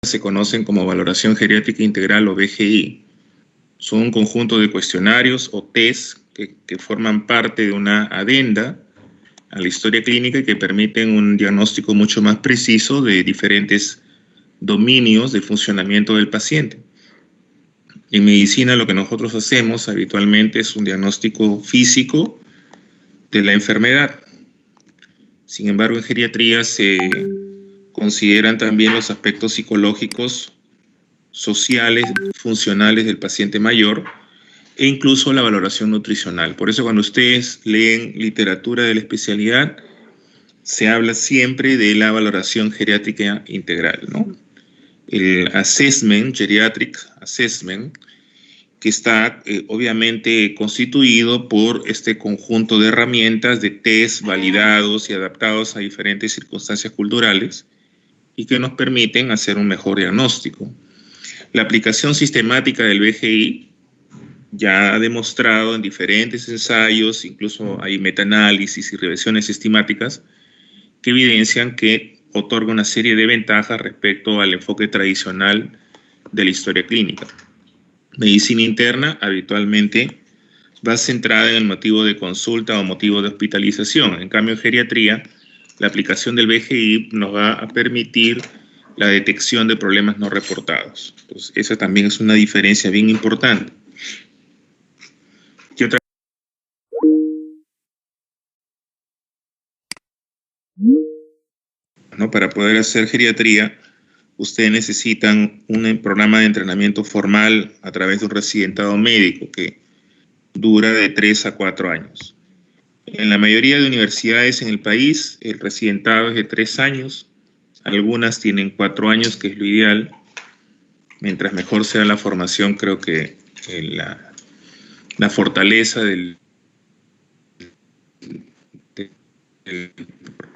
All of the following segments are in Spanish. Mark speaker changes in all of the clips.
Speaker 1: se conocen como valoración geriátrica integral o VGI. Son un conjunto de cuestionarios o test que forman parte de una adenda a la historia clínica y que permiten un diagnóstico mucho más preciso de diferentes dominios del funcionamiento del paciente. En medicina lo que nosotros hacemos habitualmente es un diagnóstico físico de la enfermedad. Sin embargo, en geriatría se consideran también los aspectos psicológicos, sociales, funcionales del paciente mayor e incluso la valoración nutricional. Por eso cuando ustedes leen literatura de la especialidad, se habla siempre de la valoración geriátrica integral, ¿no? El assessment, geriatric assessment, que está obviamente constituido por este conjunto de herramientas de test validados y adaptados a diferentes circunstancias culturales y que nos permiten hacer un mejor diagnóstico. La aplicación sistemática del VGI ya ha demostrado en diferentes ensayos, incluso hay metaanálisis y revisiones sistemáticas, que evidencian que otorga una serie de ventajas respecto al enfoque tradicional de la historia clínica. Medicina interna habitualmente va centrada en el motivo de consulta o motivo de hospitalización. En cambio, en geriatría, la aplicación del VGI nos va a permitir la detección de problemas no reportados. Entonces, esa también es una diferencia bien importante. ¿Qué otra? ¿No? Para poder hacer geriatría, ustedes necesitan un programa de entrenamiento formal a través de un residentado médico que dura de 3 a 4 años. En la mayoría de universidades en el país, el residentado es de 3 años. Algunas tienen 4 años, que es lo ideal. Mientras mejor sea la formación, creo que la fortaleza del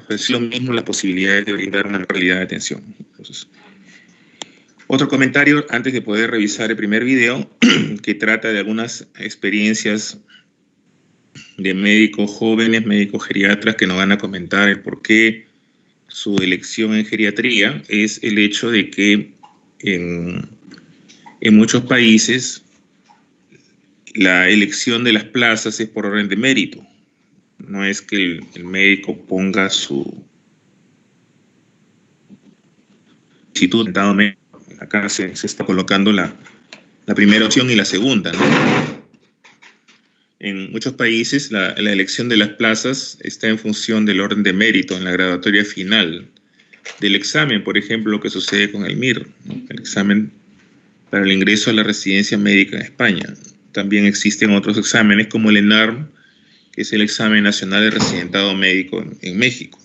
Speaker 1: es lo mismo la posibilidad de brindar una calidad de atención. Entonces, otro comentario antes de poder revisar el primer video que trata de algunas experiencias de médicos jóvenes, médicos geriatras que nos van a comentar el por qué su elección en geriatría es el hecho de que en muchos países la elección de las plazas es por orden de mérito. No es que el médico ponga su solicitud. Acá se está colocando la primera opción y la segunda, ¿no? En muchos países la elección de las plazas está en función del orden de mérito en la graduatoria final del examen, por ejemplo, lo que sucede con el MIR, ¿no? El examen para el ingreso a la residencia médica en España. También existen otros exámenes como el ENARM, que es el examen nacional de residentado médico en México.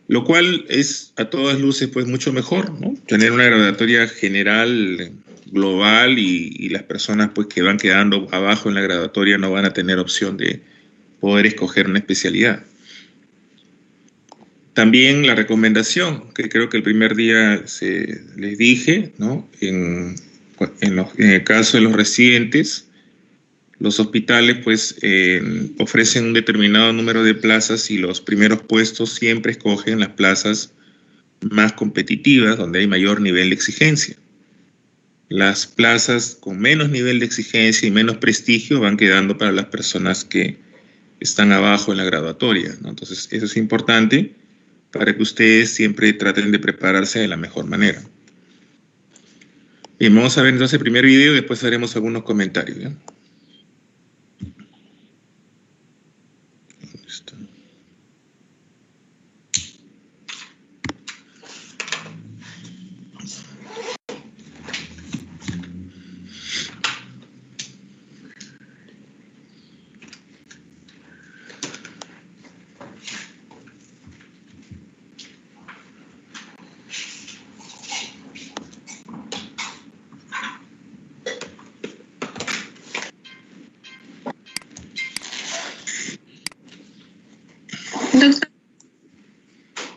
Speaker 1: Lo cual es a todas luces pues mucho mejor, ¿no? Tener una graduatoria general, global y las personas pues que van quedando abajo en la graduatoria no van a tener opción de poder escoger una especialidad. También la recomendación, que creo que el primer día les dije, ¿no? En el caso de los residentes, los hospitales pues ofrecen un determinado número de plazas y los primeros puestos siempre escogen las plazas más competitivas, donde hay mayor nivel de exigencia. Las plazas con menos nivel de exigencia y menos prestigio van quedando para las personas que están abajo en la graduatoria, ¿no? Entonces, eso es importante para que ustedes siempre traten de prepararse de la mejor manera. Bien, vamos a ver entonces el primer video y después haremos algunos comentarios, ¿ya?
Speaker 2: Doctor.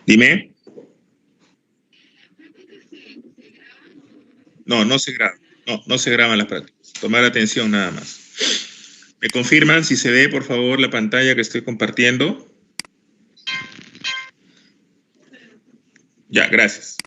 Speaker 1: Dime. No se graba. No se graban las prácticas. Tomar atención nada más. ¿Me confirman si se ve, por favor, la pantalla que estoy compartiendo? Ya, gracias.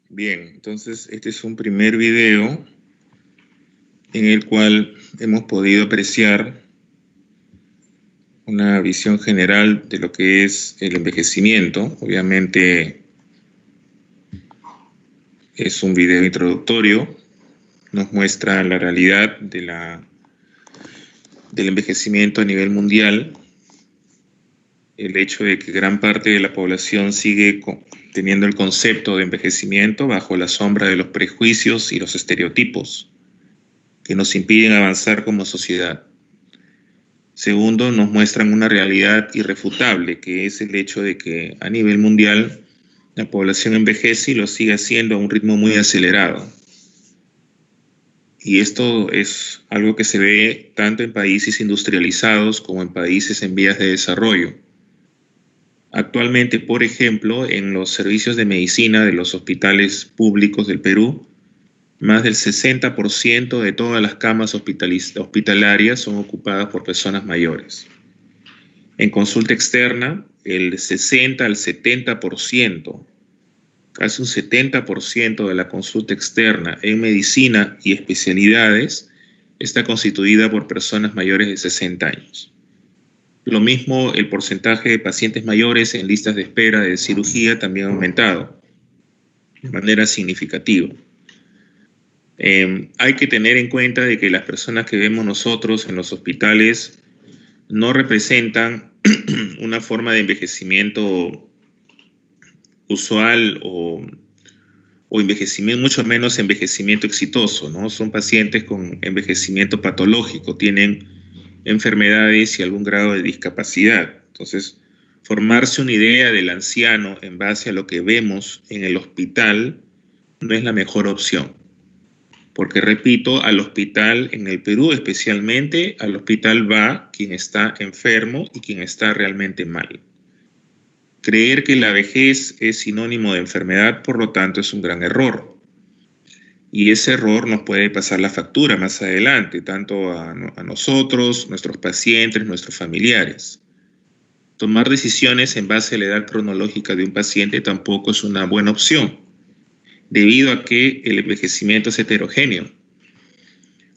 Speaker 1: Bien, entonces este es un primer video en el cual hemos podido apreciar una visión general de lo que es el envejecimiento. Obviamente es un video introductorio, nos muestra la realidad del envejecimiento a nivel mundial, el hecho de que gran parte de la población sigue teniendo el concepto de envejecimiento bajo la sombra de los prejuicios y los estereotipos que nos impiden avanzar como sociedad. Segundo, nos muestran una realidad irrefutable, que es el hecho de que a nivel mundial la población envejece y lo sigue haciendo a un ritmo muy acelerado. Y esto es algo que se ve tanto en países industrializados como en países en vías de desarrollo. Actualmente, por ejemplo, en los servicios de medicina de los hospitales públicos del Perú, más del 60% de todas las camas hospitalarias son ocupadas por personas mayores. En consulta externa, el 60 al 70%, casi un 70% de la consulta externa en medicina y especialidades está constituida por personas mayores de 60 años. Lo mismo, el porcentaje de pacientes mayores en listas de espera de cirugía también ha aumentado de manera significativa. Hay que tener en cuenta de que las personas que vemos nosotros en los hospitales no representan una forma de envejecimiento usual o envejecimiento, mucho menos envejecimiento exitoso, ¿no? Son pacientes con envejecimiento patológico, tienen enfermedades y algún grado de discapacidad. Entonces, formarse una idea del anciano en base a lo que vemos en el hospital no es la mejor opción. Porque, repito, al hospital, en el Perú especialmente, al hospital va quien está enfermo y quien está realmente mal. Creer que la vejez es sinónimo de enfermedad, por lo tanto, es un gran error. Y ese error nos puede pasar la factura más adelante, tanto a nosotros, nuestros pacientes, nuestros familiares. Tomar decisiones en base a la edad cronológica de un paciente tampoco es una buena opción, debido a que el envejecimiento es heterogéneo.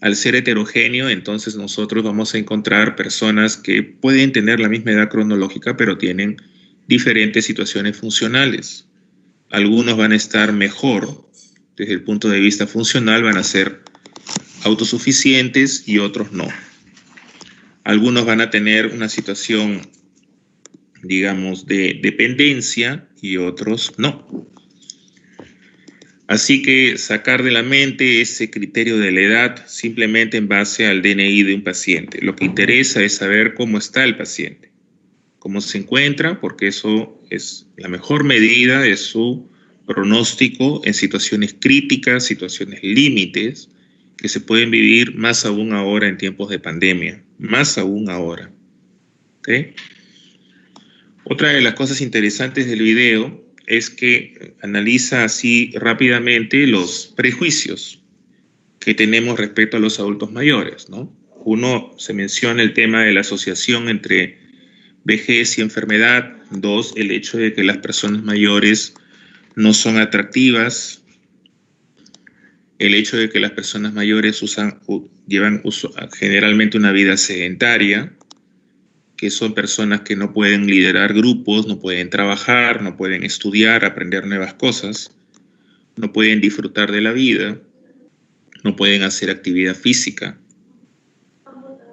Speaker 1: Al ser heterogéneo, entonces nosotros vamos a encontrar personas que pueden tener la misma edad cronológica, pero tienen diferentes situaciones funcionales. Algunos van a estar mejor desde el punto de vista funcional, van a ser autosuficientes y otros no. Algunos van a tener una situación, digamos, de dependencia y otros no. Así que sacar de la mente ese criterio de la edad simplemente en base al DNI de un paciente. Lo que interesa es saber cómo está el paciente, cómo se encuentra, porque eso es la mejor medida de su pronóstico en situaciones críticas, situaciones límites, que se pueden vivir más aún ahora en tiempos de pandemia, más aún ahora. ¿Okay? Otra de las cosas interesantes del video es que analiza así rápidamente los prejuicios que tenemos respecto a los adultos mayores, ¿no? Uno, se menciona el tema de la asociación entre vejez y enfermedad. Dos, el hecho de que las personas mayores no son atractivas. El hecho de que las personas mayores llevan generalmente una vida sedentaria, que son personas que no pueden liderar grupos, no pueden trabajar, no pueden estudiar, aprender nuevas cosas, no pueden disfrutar de la vida, no pueden hacer actividad física.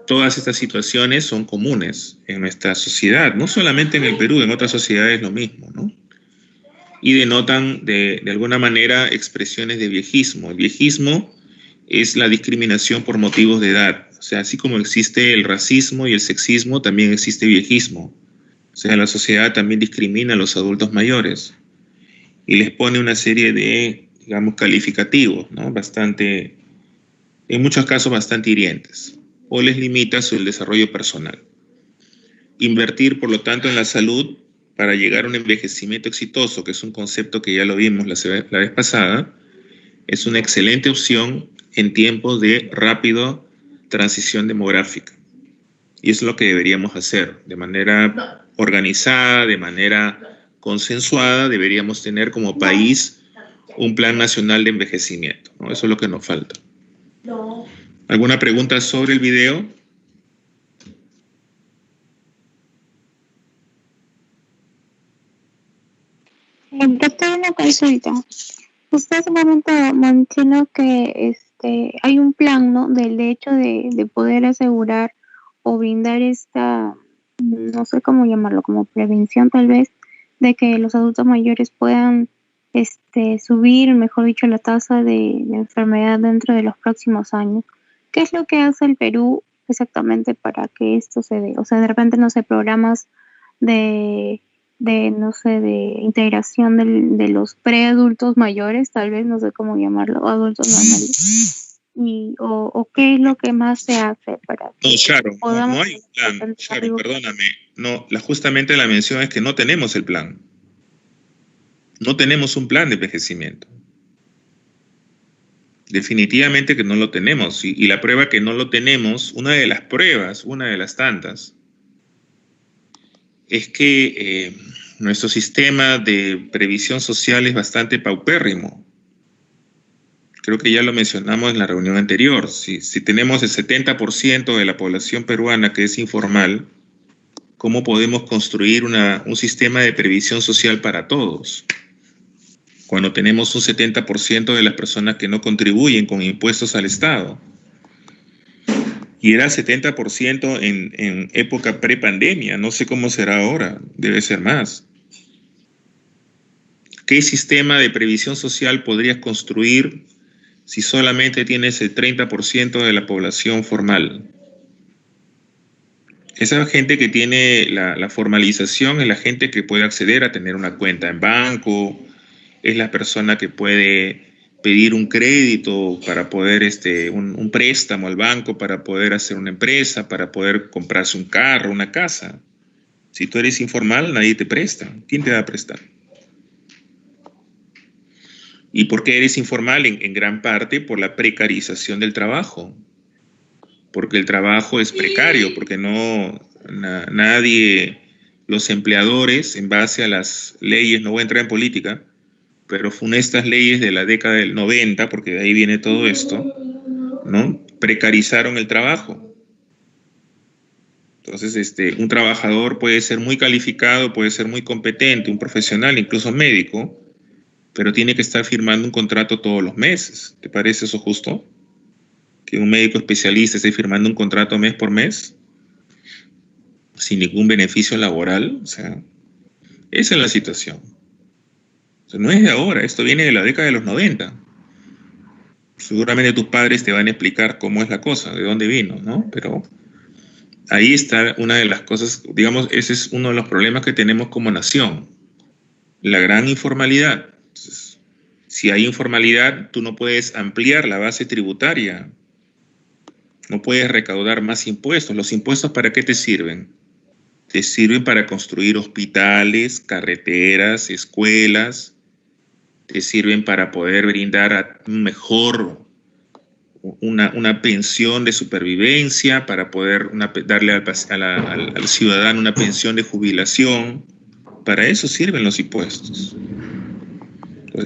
Speaker 1: Todas estas situaciones son comunes en nuestra sociedad, no solamente en el Perú, en otras sociedades lo mismo, ¿no? Y denotan de alguna manera expresiones de viejismo. El viejismo es la discriminación por motivos de edad. O sea, así como existe el racismo y el sexismo, también existe viejismo. O sea, la sociedad también discrimina a los adultos mayores y les pone una serie de, digamos, calificativos, ¿no? Bastante, en muchos casos bastante hirientes, o les limita el desarrollo personal. Invertir, por lo tanto, en la salud para llegar a un envejecimiento exitoso, que es un concepto que ya lo vimos la vez pasada, es una excelente opción en tiempos de rápida transición demográfica. Y es lo que deberíamos hacer de manera organizada, de manera consensuada. Deberíamos tener como país un plan nacional de envejecimiento, ¿no? Eso es lo que nos falta. ¿Alguna pregunta sobre el video?
Speaker 3: Doctor, una consulta. Usted hace un momento mencionó que hay un plan, ¿no? Del hecho de poder asegurar o brindar esta, no sé cómo llamarlo, como prevención tal vez, de que los adultos mayores puedan subir, mejor dicho, la tasa de enfermedad dentro de los próximos años. ¿Qué es lo que hace el Perú exactamente para que esto se dé? O sea, de repente, no sé, programas no sé, de integración de los preadultos mayores, tal vez, no sé cómo llamarlo, o adultos normales. O qué es lo que más se hace para que
Speaker 1: no hay un plan. Charo, perdóname. No, justamente la mención es que no tenemos el plan. No tenemos un plan de envejecimiento. Definitivamente que no lo tenemos. Y la prueba que no lo tenemos, una de las pruebas, una de las tantas, es que nuestro sistema de previsión social es bastante paupérrimo. Creo que ya lo mencionamos en la reunión anterior. Si tenemos el 70% de la población peruana que es informal, ¿cómo podemos construir un sistema de previsión social para todos? Cuando tenemos un 70% de las personas que no contribuyen con impuestos al Estado. Y era 70% en época prepandemia, no sé cómo será ahora, debe ser más. ¿Qué sistema de previsión social podrías construir si solamente tienes el 30% de la población formal? Esa gente que tiene la formalización es la gente que puede acceder a tener una cuenta en banco, es la persona que puede pedir un crédito para poder, un préstamo al banco para poder hacer una empresa, para poder comprarse un carro, una casa. Si tú eres informal, nadie te presta. ¿Quién te va a prestar? ¿Y por qué eres informal? En gran parte por la precarización del trabajo. Porque el trabajo es precario, porque nadie, los empleadores, en base a las leyes, no voy a entrar en política, pero funestas leyes de la década del 90, porque de ahí viene todo esto, ¿no? Precarizaron el trabajo. Entonces, un trabajador puede ser muy calificado, puede ser muy competente, un profesional, incluso médico, pero tiene que estar firmando un contrato todos los meses. ¿Te parece eso justo? Que un médico especialista esté firmando un contrato mes por mes, sin ningún beneficio laboral. O sea, esa es la situación. O sea, no es de ahora, esto viene de la década de los 90. Seguramente tus padres te van a explicar cómo es la cosa, de dónde vino, ¿no? Pero ahí está una de las cosas, digamos, ese es uno de los problemas que tenemos como nación, la gran informalidad. Entonces, si hay informalidad, tú no puedes ampliar la base tributaria, no puedes recaudar más impuestos. ¿Los impuestos para qué te sirven? Te sirven para construir hospitales, carreteras, escuelas, te sirven para poder brindar una pensión de supervivencia, para poder darle al ciudadano una pensión de jubilación. Para eso sirven los impuestos.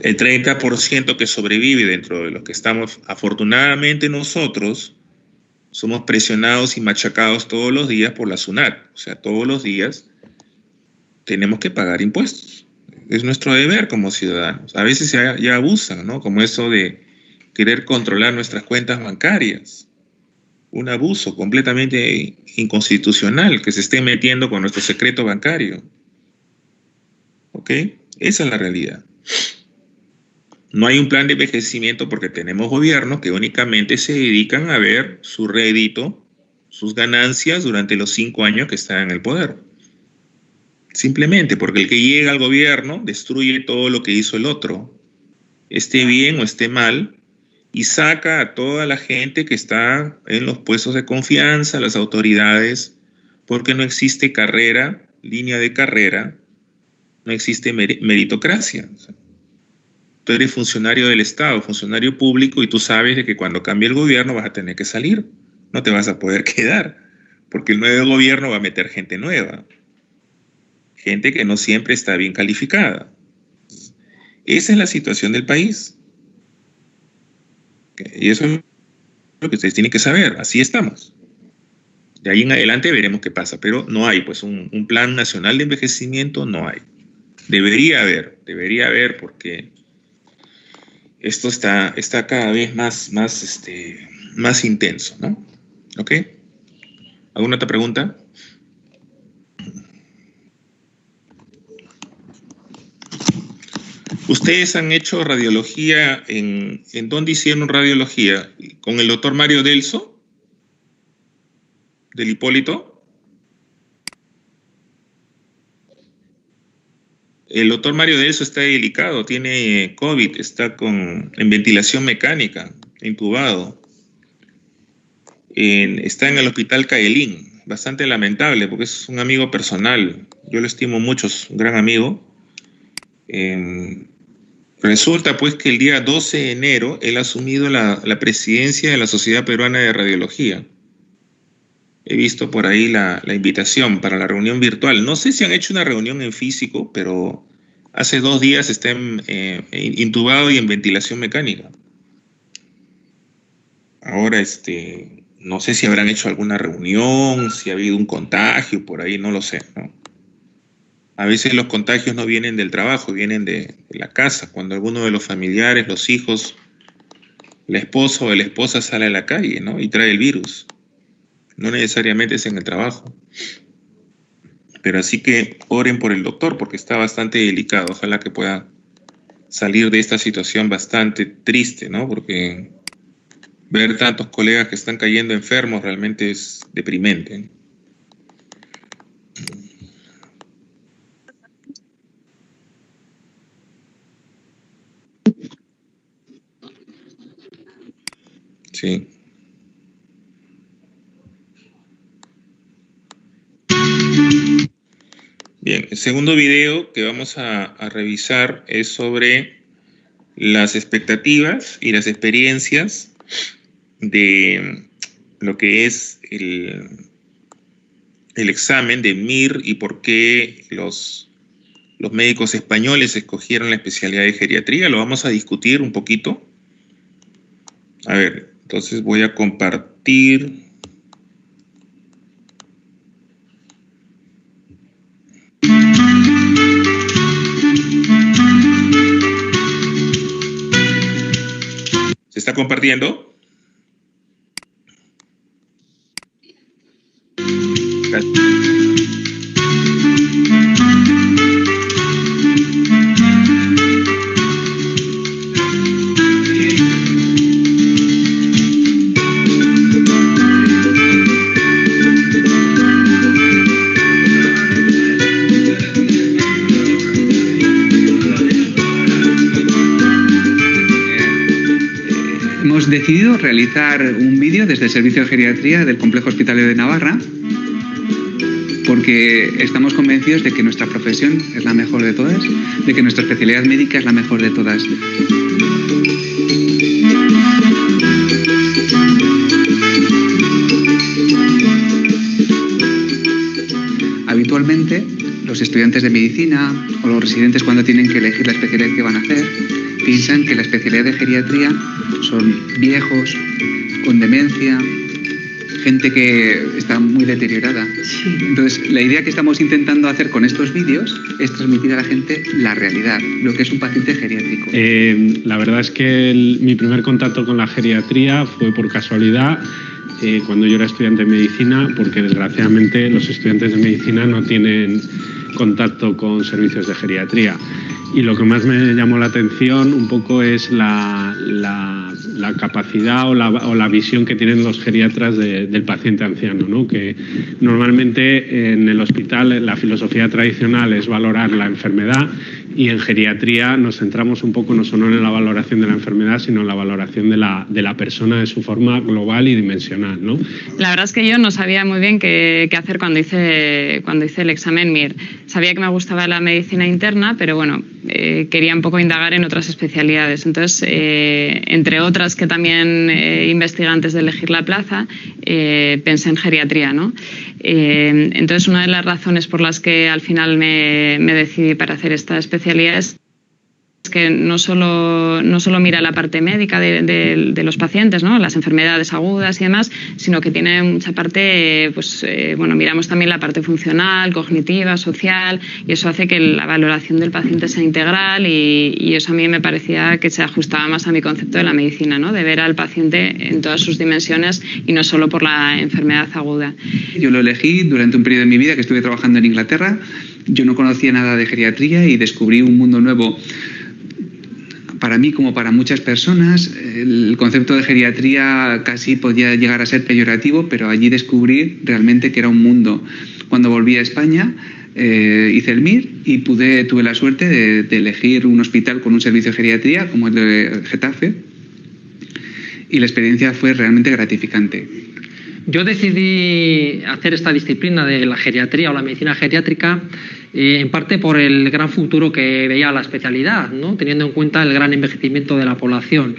Speaker 1: El 30% que sobrevive dentro de los que estamos, afortunadamente nosotros, somos presionados y machacados todos los días por la SUNAT. O sea, todos los días tenemos que pagar impuestos. Es nuestro deber como ciudadanos. A veces ya abusan, ¿no? Como eso de querer controlar nuestras cuentas bancarias. Un abuso completamente inconstitucional que se esté metiendo con nuestro secreto bancario. ¿Ok? Esa es la realidad. No hay un plan de envejecimiento porque tenemos gobiernos que únicamente se dedican a ver su rédito, sus ganancias durante los 5 años que están en el poder. Simplemente porque el que llega al gobierno destruye todo lo que hizo el otro, esté bien o esté mal, y saca a toda la gente que está en los puestos de confianza, las autoridades, porque no existe carrera, línea de carrera, no existe meritocracia. O sea, tú eres funcionario del Estado, funcionario público, y tú sabes de que cuando cambie el gobierno vas a tener que salir, no te vas a poder quedar, porque el nuevo gobierno va a meter gente nueva, gente que no siempre está bien calificada. Esa es la situación del país. Y eso es lo que ustedes tienen que saber, así estamos. De ahí en adelante veremos qué pasa, pero no hay pues un plan nacional de envejecimiento, no hay. Debería haber, porque esto está cada vez más intenso, ¿no? ¿Ok? ¿Alguna otra pregunta? ¿Ustedes han hecho radiología? ¿En dónde hicieron radiología? ¿Con el doctor Mario Delso? ¿Del Hipólito? El doctor Mario Delso está delicado, tiene COVID, está en ventilación mecánica, intubado. Está en el hospital Caelín, bastante lamentable porque es un amigo personal, yo lo estimo mucho, es un gran amigo. Resulta pues que el día 12 de enero él ha asumido la presidencia de la Sociedad Peruana de Radiología. He visto por ahí la invitación para la reunión virtual. No sé si han hecho una reunión en físico, pero hace 2 días está intubado y en ventilación mecánica. Ahora, no sé si habrán hecho alguna reunión, si ha habido un contagio por ahí, no lo sé, ¿no? A veces los contagios no vienen del trabajo, vienen de la casa, cuando alguno de los familiares, los hijos, la esposa o la esposa sale a la calle, ¿no? Y trae el virus. No necesariamente es en el trabajo. Pero así que oren por el doctor porque está bastante delicado. Ojalá que pueda salir de esta situación bastante triste, ¿no? Porque ver tantos colegas que están cayendo enfermos realmente es deprimente. Sí. Bien, el segundo video que vamos a revisar es sobre las expectativas y las experiencias de lo que es el examen de MIR y por qué los médicos españoles escogieron la especialidad de geriatría. Lo vamos a discutir un poquito. A ver, entonces voy a compartir. ¿Se está compartiendo? Gracias.
Speaker 4: Hemos decidido realizar un vídeo desde el Servicio de Geriatría del Complejo Hospitalario de Navarra porque estamos convencidos de que nuestra profesión es la mejor de todas, de que nuestra especialidad médica es la mejor de todas. Habitualmente, los estudiantes de medicina o los residentes cuando tienen que elegir la especialidad que van a hacer, piensan que la especialidad de geriatría son viejos, con demencia, gente que está muy deteriorada. Sí. Entonces, la idea que estamos intentando hacer con estos vídeos es transmitir a la gente la realidad, lo que es un paciente geriátrico.
Speaker 5: La verdad es que mi primer contacto con la geriatría fue por casualidad cuando yo era estudiante de medicina, porque desgraciadamente los estudiantes de medicina no tienen contacto con servicios de geriatría. y lo que más me llamó la atención un poco es la capacidad o la visión que tienen los geriatras del paciente anciano, ¿no? Que normalmente en el hospital la filosofía tradicional es valorar la enfermedad, y en geriatría nos centramos un poco no solo en la valoración de la enfermedad, sino en la valoración de la persona de su forma global y dimensional, ¿no?
Speaker 2: La verdad es que yo no sabía muy bien qué hacer cuando hice el examen MIR. Sabía que me gustaba la medicina interna, pero bueno, quería un poco indagar en otras especialidades. Entonces, entre otras que también investigué antes de elegir la plaza, pensé en geriatría, ¿no? Entonces, una de las razones por las que al final me decidí para hacer esta especialidad es que no solo mira la parte médica de los pacientes, ¿no? Las enfermedades agudas y demás, sino que tiene mucha parte, miramos también la parte funcional, cognitiva, social, y eso hace que la valoración del paciente sea integral, y eso a mí me parecía que se ajustaba más a mi concepto de la medicina, ¿no? De ver al paciente en todas sus dimensiones y no solo por la enfermedad aguda.
Speaker 4: Yo lo elegí durante un periodo de mi vida que estuve trabajando en Inglaterra. Yo no conocía nada de geriatría y descubrí un mundo nuevo. Para mí, como para muchas personas, el concepto de geriatría casi podía llegar a ser peyorativo, pero allí descubrí realmente que era un mundo. Cuando volví a España, hice el MIR y tuve la suerte de elegir un hospital con un servicio de geriatría, como el de Getafe, y la experiencia fue realmente gratificante.
Speaker 6: Yo decidí hacer esta disciplina de la geriatría o la medicina geriátrica en parte por el gran futuro que veía la especialidad, ¿no? Teniendo en cuenta el gran envejecimiento de la población.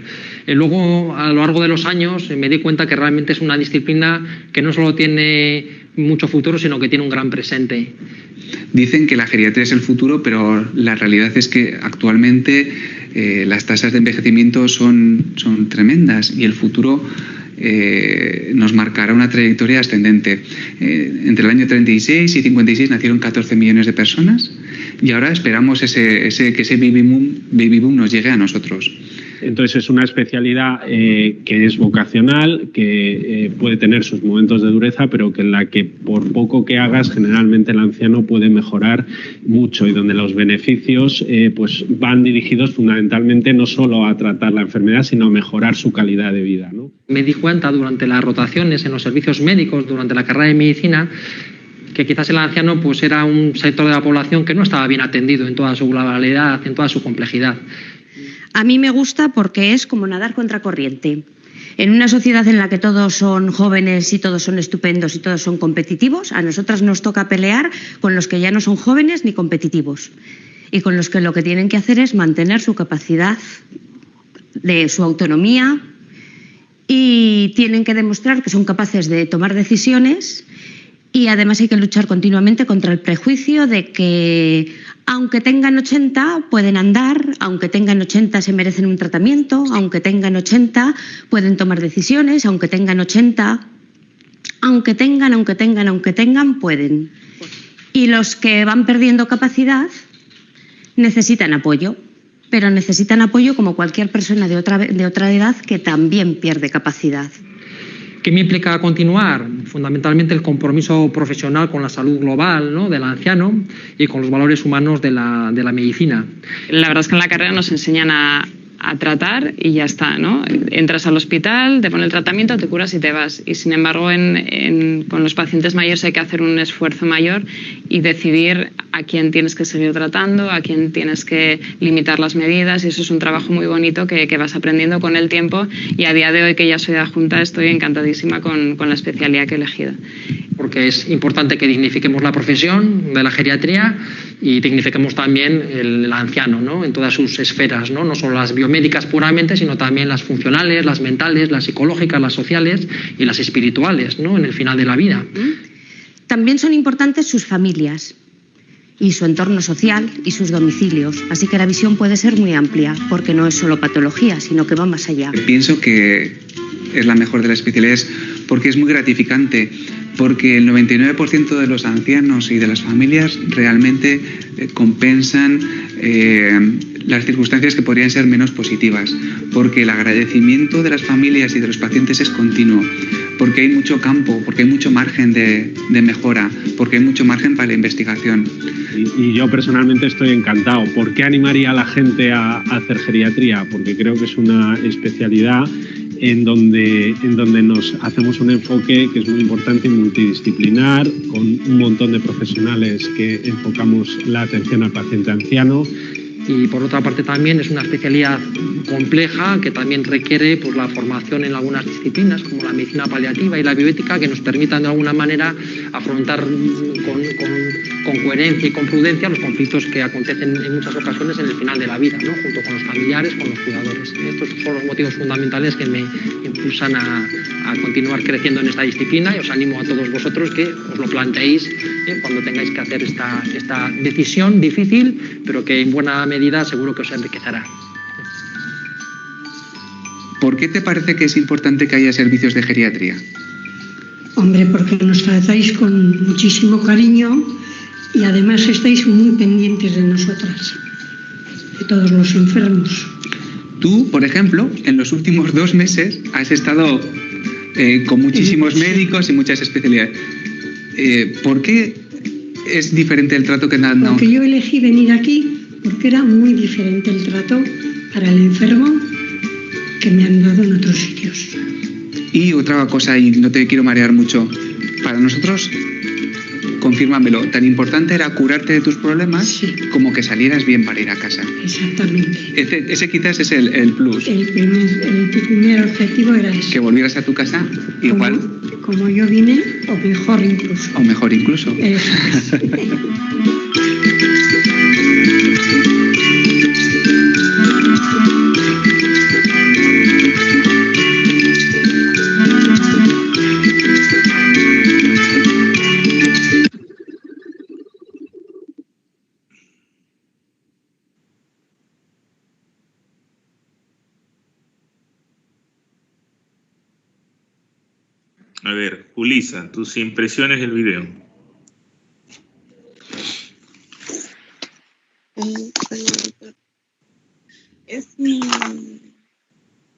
Speaker 6: Luego, a lo largo de los años, me di cuenta que realmente es una disciplina que no solo tiene mucho futuro, sino que tiene un gran presente.
Speaker 4: Dicen que la geriatría es el futuro, pero la realidad es que actualmente las tasas de envejecimiento son tremendas, y el futuro nos marcará una trayectoria ascendente. Entre el año 36 y 56 nacieron 14 millones de personas, y ahora esperamos que ese baby boom nos llegue a nosotros.
Speaker 5: Entonces es una especialidad que es vocacional, que puede tener sus momentos de dureza, pero que en la que por poco que hagas generalmente el anciano puede mejorar mucho, y donde los beneficios van dirigidos fundamentalmente no solo a tratar la enfermedad, sino a mejorar su calidad de vida, ¿no?
Speaker 6: Me di cuenta durante las rotaciones en los servicios médicos, durante la carrera de medicina, que quizás el anciano era un sector de la población que no estaba bien atendido en toda su globalidad, en toda su complejidad.
Speaker 7: A mí me gusta porque es como nadar contracorriente. En una sociedad en la que todos son jóvenes y todos son estupendos y todos son competitivos, a nosotras nos toca pelear con los que ya no son jóvenes ni competitivos, y con los que lo que tienen que hacer es mantener su capacidad de su autonomía, y tienen que demostrar que son capaces de tomar decisiones. Y además hay que luchar continuamente contra el prejuicio de que aunque tengan 80 pueden andar, aunque tengan 80 se merecen un tratamiento, aunque tengan 80 pueden tomar decisiones, aunque tengan 80, aunque tengan, pueden. Y los que van perdiendo capacidad necesitan apoyo, pero necesitan apoyo como cualquier persona de otra edad que también pierde capacidad.
Speaker 6: ¿Qué me implica continuar? Fundamentalmente el compromiso profesional con la salud global, ¿no?, del anciano, y con los valores humanos de la medicina.
Speaker 2: La verdad es que en la carrera nos enseñan a tratar y ya está, ¿no? Entras al hospital, te ponen el tratamiento, te curas y te vas. Y sin embargo, con los pacientes mayores hay que hacer un esfuerzo mayor y decidir a quién tienes que seguir tratando, a quién tienes que limitar las medidas, y eso es un trabajo muy bonito que vas aprendiendo con el tiempo, y a día de hoy, que ya soy adjunta, estoy encantadísima con la especialidad que he elegido.
Speaker 6: Porque es importante que dignifiquemos la profesión de la geriatría y dignifiquemos también el anciano, ¿no?, en todas sus esferas, ¿no?, no solo las biomédicas puramente, sino también las funcionales, las mentales, las psicológicas, las sociales y las espirituales, ¿no?, en el final de la vida.
Speaker 7: También son importantes sus familias y su entorno social y sus domicilios. Así que la visión puede ser muy amplia, porque no es solo patología, sino que va más allá.
Speaker 4: Pienso que es la mejor de las especialidades porque es muy gratificante, porque el 99% de los ancianos y de las familias realmente compensan las circunstancias que podrían ser menos positivas, porque el agradecimiento de las familias y de los pacientes es continuo, porque hay mucho campo, porque hay mucho margen de mejora, porque hay mucho margen para la investigación.
Speaker 5: Y yo personalmente estoy encantado. ¿Por qué animaría a la gente a hacer geriatría? Porque creo que es una especialidad en donde nos hacemos un enfoque que es muy importante y multidisciplinar, con un montón de profesionales que enfocamos la atención al paciente anciano.
Speaker 6: Y por otra parte también es una especialidad compleja que también requiere pues, la formación en algunas disciplinas como la medicina paliativa y la bioética, que nos permitan de alguna manera afrontar con coherencia y con prudencia los conflictos que acontecen en muchas ocasiones en el final de la vida, ¿no? Junto con los familiares, con los cuidadores. Estos son los motivos fundamentales que me impulsan a continuar creciendo en esta disciplina, y os animo a todos vosotros que os lo planteéis cuando tengáis que hacer esta decisión difícil, pero que en buena medida seguro que os enriquecerá.
Speaker 4: ¿Por qué te parece que es importante que haya servicios de geriatría?
Speaker 8: Hombre, porque nos tratáis con muchísimo cariño y además estáis muy pendientes de nosotras, de todos los enfermos.
Speaker 4: Tú, por ejemplo, en los últimos 2 meses has estado con muchísimos médicos y muchas especialidades. ¿Por qué es diferente el trato que no?
Speaker 8: Porque yo elegí venir aquí porque era muy diferente el trato para el enfermo que me han dado en otros sitios.
Speaker 4: Y otra cosa, y no te quiero marear mucho, para nosotros, confírmamelo, tan importante era curarte de tus problemas,
Speaker 8: sí, como
Speaker 4: que salieras bien para ir a casa.
Speaker 8: Exactamente.
Speaker 4: Ese quizás es el plus.
Speaker 8: El primer objetivo era ese.
Speaker 4: Que volvieras a tu casa igual.
Speaker 8: Como yo vine, o mejor incluso.
Speaker 4: O mejor incluso.
Speaker 8: Eso es.
Speaker 1: A ver, Julissa, tus impresiones del video.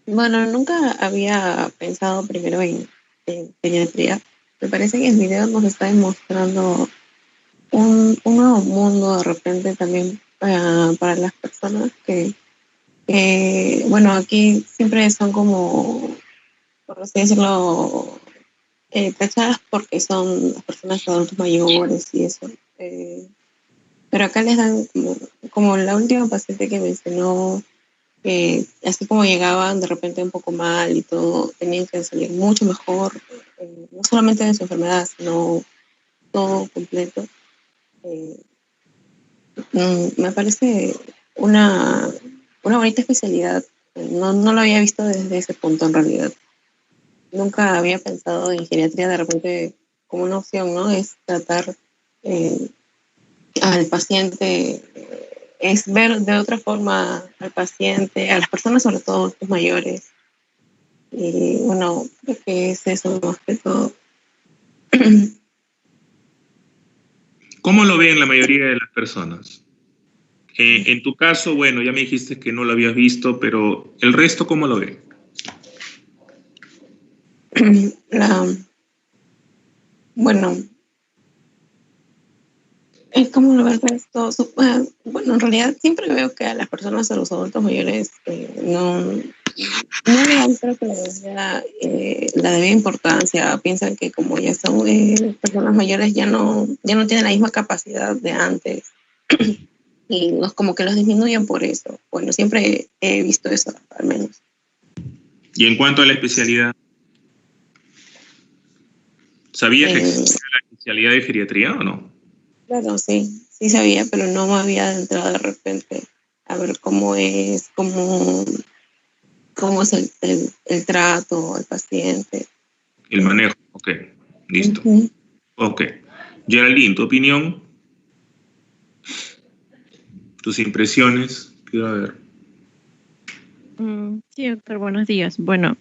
Speaker 9: Bueno, nunca había pensado primero en pediatría. Me parece que el video nos está demostrando un nuevo mundo de repente también para las personas que bueno, aquí siempre son como, por así decirlo, tachadas porque son las personas adultos mayores y eso. Pero acá les dan como la última paciente que mencionó, así como llegaban de repente un poco mal y todo, tenían que salir mucho mejor, no solamente de su enfermedad, sino todo completo. Me parece una bonita especialidad. No lo había visto desde ese punto en realidad. Nunca había pensado en geriatría de repente como una opción, ¿no? Es tratar al paciente, es ver de otra forma al paciente, a las personas, sobre todo los mayores. Y bueno, creo que es eso más que todo.
Speaker 1: ¿Cómo lo ven la mayoría de las personas? En tu caso, bueno, ya me dijiste que no lo habías visto, pero ¿el resto cómo lo ven?
Speaker 9: Bueno, ¿cómo lo ves esto? Bueno, en realidad siempre veo que a las personas, a los adultos mayores, no le dan, creo que la debida importancia. Piensan que como ya son personas mayores, ya no tienen la misma capacidad de antes. Y como que los disminuyen por eso. Bueno, siempre he visto eso, al menos.
Speaker 1: Y en cuanto a la especialidad, ¿sabías que existía la especialidad de geriatría o no?
Speaker 9: Claro, sí sabía, pero no me había adentrado de repente a ver cómo es el trato al paciente.
Speaker 1: El manejo, ok, listo. Ok. Geraldine, ¿tu opinión? ¿Tus impresiones? Quiero ver.
Speaker 10: Sí, doctor, buenos días. Bueno,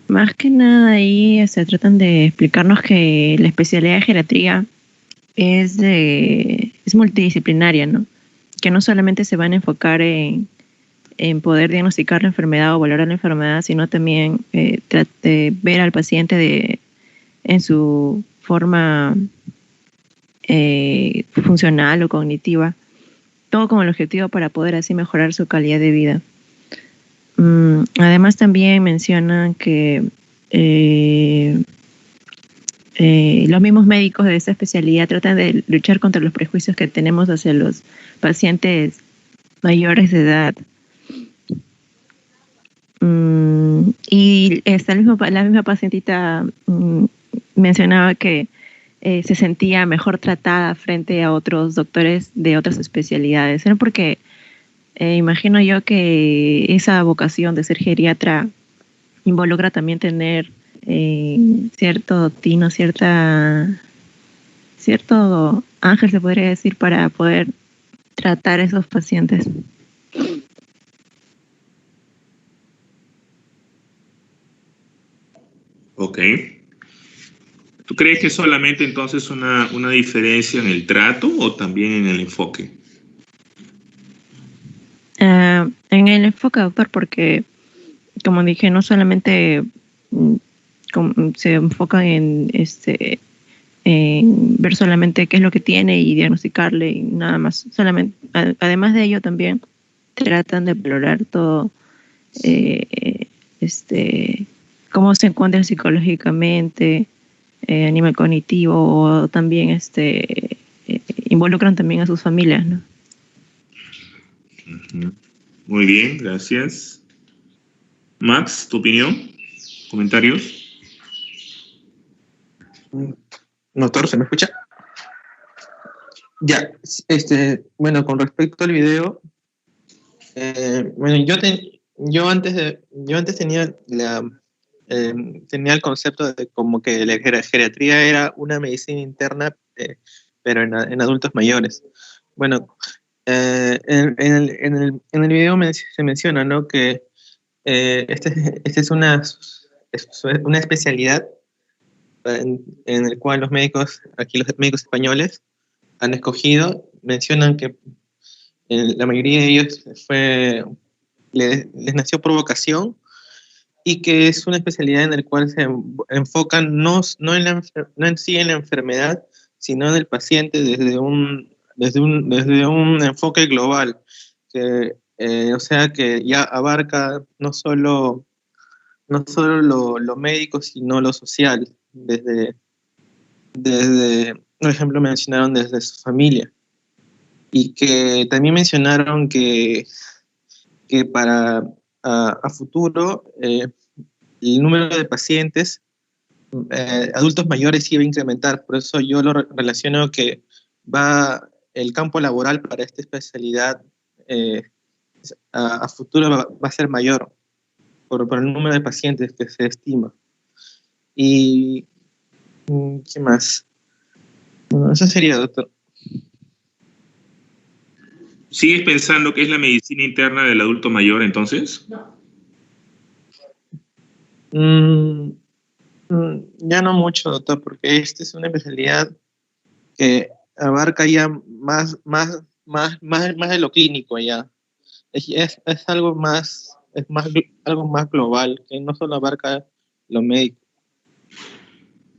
Speaker 10: más que nada ahí se tratan de explicarnos que la especialidad de geriatría es multidisciplinaria, ¿no? Que no solamente se van a enfocar en en poder diagnosticar la enfermedad o valorar la enfermedad, sino también ver al paciente en su forma funcional o cognitiva, todo con el objetivo para poder así mejorar su calidad de vida. Además también mencionan que los mismos médicos de esta especialidad tratan de luchar contra los prejuicios que tenemos hacia los pacientes mayores de edad. Y la misma pacientita mencionaba que se sentía mejor tratada frente a otros doctores de otras especialidades. ¿No? Porque imagino yo que esa vocación de ser geriatra involucra también tener cierto tino, cierto ángel, se podría decir, para poder tratar a esos pacientes.
Speaker 1: Ok. ¿Tú crees que solamente entonces una diferencia en el trato o también en el enfoque?
Speaker 10: En el enfoque, doctor, porque, como dije, no solamente se enfocan en ver solamente qué es lo que tiene y diagnosticarle y nada más. Solamente, además de ello, también tratan de valorar todo, cómo se encuentra psicológicamente, a nivel cognitivo, o también involucran también a sus familias, ¿no?
Speaker 1: Muy bien, gracias. Max, ¿tu opinión? ¿Comentarios?
Speaker 11: Doctor, ¿se me escucha? Ya, bueno, con respecto al video, bueno, yo antes tenía tenía el concepto de como que la geriatría era una medicina interna, pero en adultos mayores. Bueno, en el video se menciona, ¿no?, que es una especialidad en el cual los médicos españoles han escogido. Mencionan que la mayoría de ellos les nació por vocación, y que es una especialidad en la cual se enfocan no en sí en la enfermedad, sino en el paciente desde un enfoque global, o sea, que ya abarca no solo lo médico, sino lo social, por ejemplo, mencionaron desde su familia, y que también mencionaron que para a futuro el número de pacientes adultos mayores sí va a incrementar. Por eso yo lo relaciono que el campo laboral para esta especialidad a futuro va a ser mayor por el número de pacientes que se estima. Y ¿qué más? Bueno, eso sería, doctor.
Speaker 1: ¿Sigues pensando que es la medicina interna del adulto mayor, entonces?
Speaker 11: Ya no mucho, doctor, porque esta es una especialidad que abarca ya más de lo clínico ya. Es algo más, algo más global, que no solo abarca lo médico.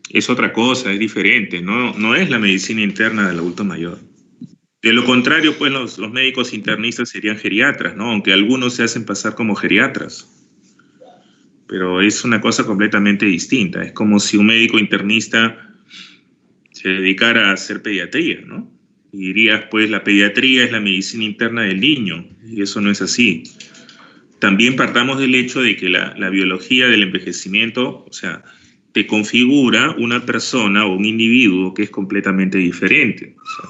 Speaker 1: Es otra cosa, es diferente, no es la medicina interna del adulto mayor. De lo contrario, pues los médicos internistas serían geriatras, ¿no? Aunque algunos se hacen pasar como geriatras. Pero es una cosa completamente distinta. Es como si un médico internista se dedicara a hacer pediatría, ¿no? Y dirías, pues, la pediatría es la medicina interna del niño, y eso no es así. También partamos del hecho de que la biología del envejecimiento, o sea, te configura una persona o un individuo que es completamente diferente. O sea,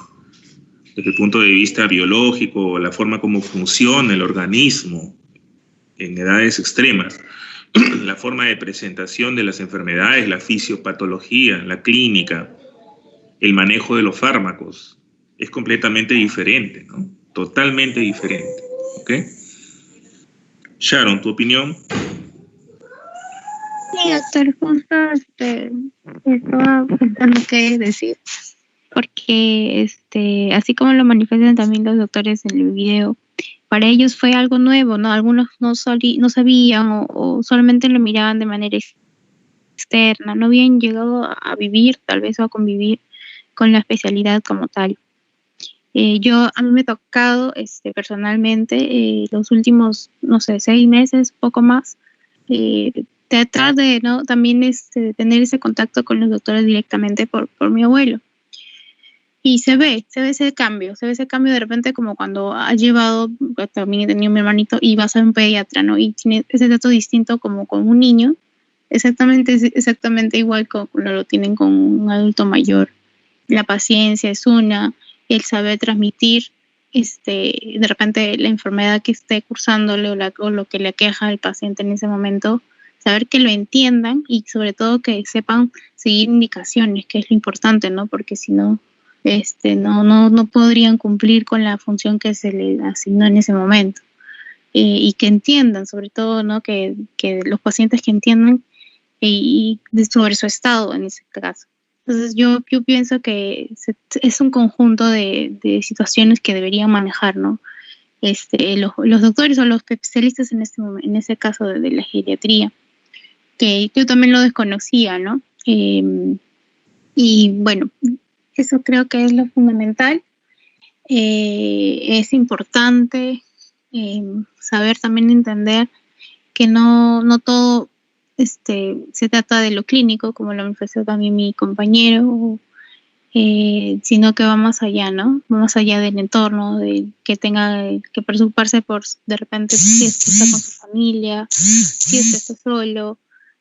Speaker 1: desde el punto de vista biológico, la forma como funciona el organismo en edades extremas, la forma de presentación de las enfermedades, la fisiopatología, la clínica, el manejo de los fármacos, es completamente diferente, ¿no? Totalmente diferente, ¿ok? Sharon, ¿tu opinión?
Speaker 3: Sí, doctor, justo estaba pensando qué decir, porque así como lo manifiestan también los doctores en el video, para ellos fue algo nuevo, ¿no? Algunos no sabían o solamente lo miraban de manera externa, no habían llegado a vivir tal vez o a convivir con la especialidad como tal. A mí me ha tocado personalmente los últimos, 6 meses, poco más, tratar de, ¿no?, también tener ese contacto con los doctores directamente por mi abuelo. Y se ve ese cambio de repente, como cuando has llevado, también he tenido mi hermanito, y vas a un pediatra, ¿no? Y tiene ese trato distinto como con un niño, exactamente igual como lo tienen con un adulto mayor. La paciencia es una, el saber transmitir de repente la enfermedad que esté cursándole o lo que le aqueja al paciente en ese momento, saber que lo entiendan y sobre todo que sepan seguir indicaciones, que es lo importante, ¿no? Porque si no, no podrían cumplir con la función que se les asignó en ese momento. Y que entiendan, sobre todo, ¿no?, que los pacientes que entiendan sobre su estado en ese caso. Entonces yo pienso que es un conjunto de situaciones que deberían manejar, ¿no? Los doctores o los especialistas en ese caso de la geriatría, que yo también lo desconocía, ¿no? Y bueno, eso creo que es lo fundamental. Es importante saber también entender que no todo se trata de lo clínico, como lo manifestó también mi compañero, sino que va más allá, ¿no? Va más allá del entorno, de que tenga que preocuparse por, de repente, si está con su familia, si está solo,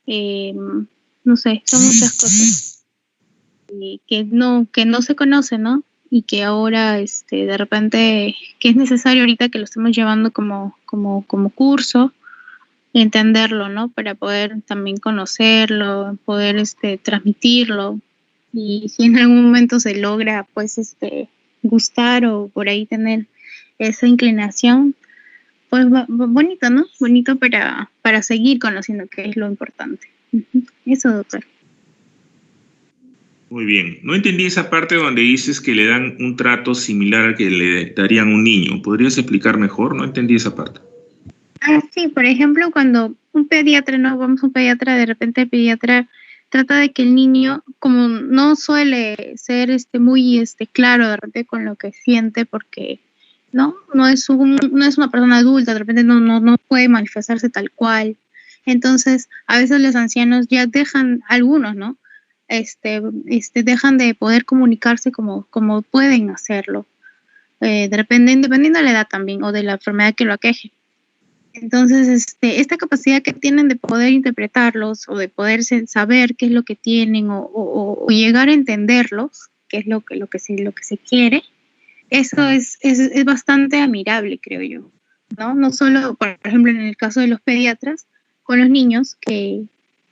Speaker 3: no sé, son muchas cosas que no se conocen, ¿no? Y que ahora, de repente, que es necesario ahorita que lo estemos llevando como curso, entenderlo, ¿no? Para poder también conocerlo, poder transmitirlo, y si en algún momento se logra, pues, gustar o por ahí tener esa inclinación, pues bonito, ¿no? Bonito para seguir conociendo, que es lo importante. Eso, doctor.
Speaker 1: Muy bien. No entendí esa parte donde dices que le dan un trato similar al que le darían a un niño. ¿Podrías explicar mejor? No entendí esa parte.
Speaker 3: Sí, por ejemplo, cuando un pediatra, ¿no? Vamos a un pediatra, de repente el pediatra trata de que el niño, como no suele ser muy claro de repente con lo que siente, porque no es una persona adulta, de repente no puede manifestarse tal cual. Entonces, a veces los ancianos ya dejan, algunos, ¿no? Dejan de poder comunicarse como pueden hacerlo, dependiendo de la edad también o de la enfermedad que lo aqueje. Entonces, esta capacidad que tienen de poder interpretarlos o de poder saber qué es lo que tienen o llegar a entenderlos, qué es lo que se quiere, eso es bastante admirable, creo yo, ¿no? No solo, por ejemplo, en el caso de los pediatras, con los niños, que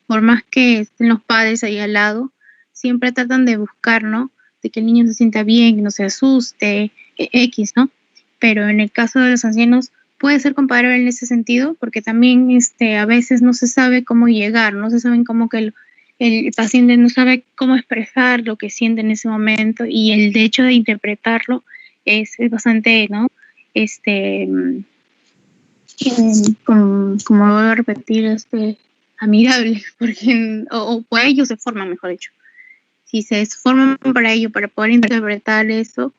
Speaker 3: por más que estén los padres ahí al lado, siempre tratan de buscar, ¿no?, de que el niño se sienta bien, que no se asuste, X, ¿no? Pero en el caso de los ancianos puede ser comparable en ese sentido, porque también a veces no se sabe cómo llegar, no se sabe cómo que el paciente no sabe cómo expresar lo que siente en ese momento, y el hecho de interpretarlo es bastante, ¿no? Como voy a repetir, admirable, porque o ellos se forman, mejor dicho. Si se forman para ello, para poder interpretar eso,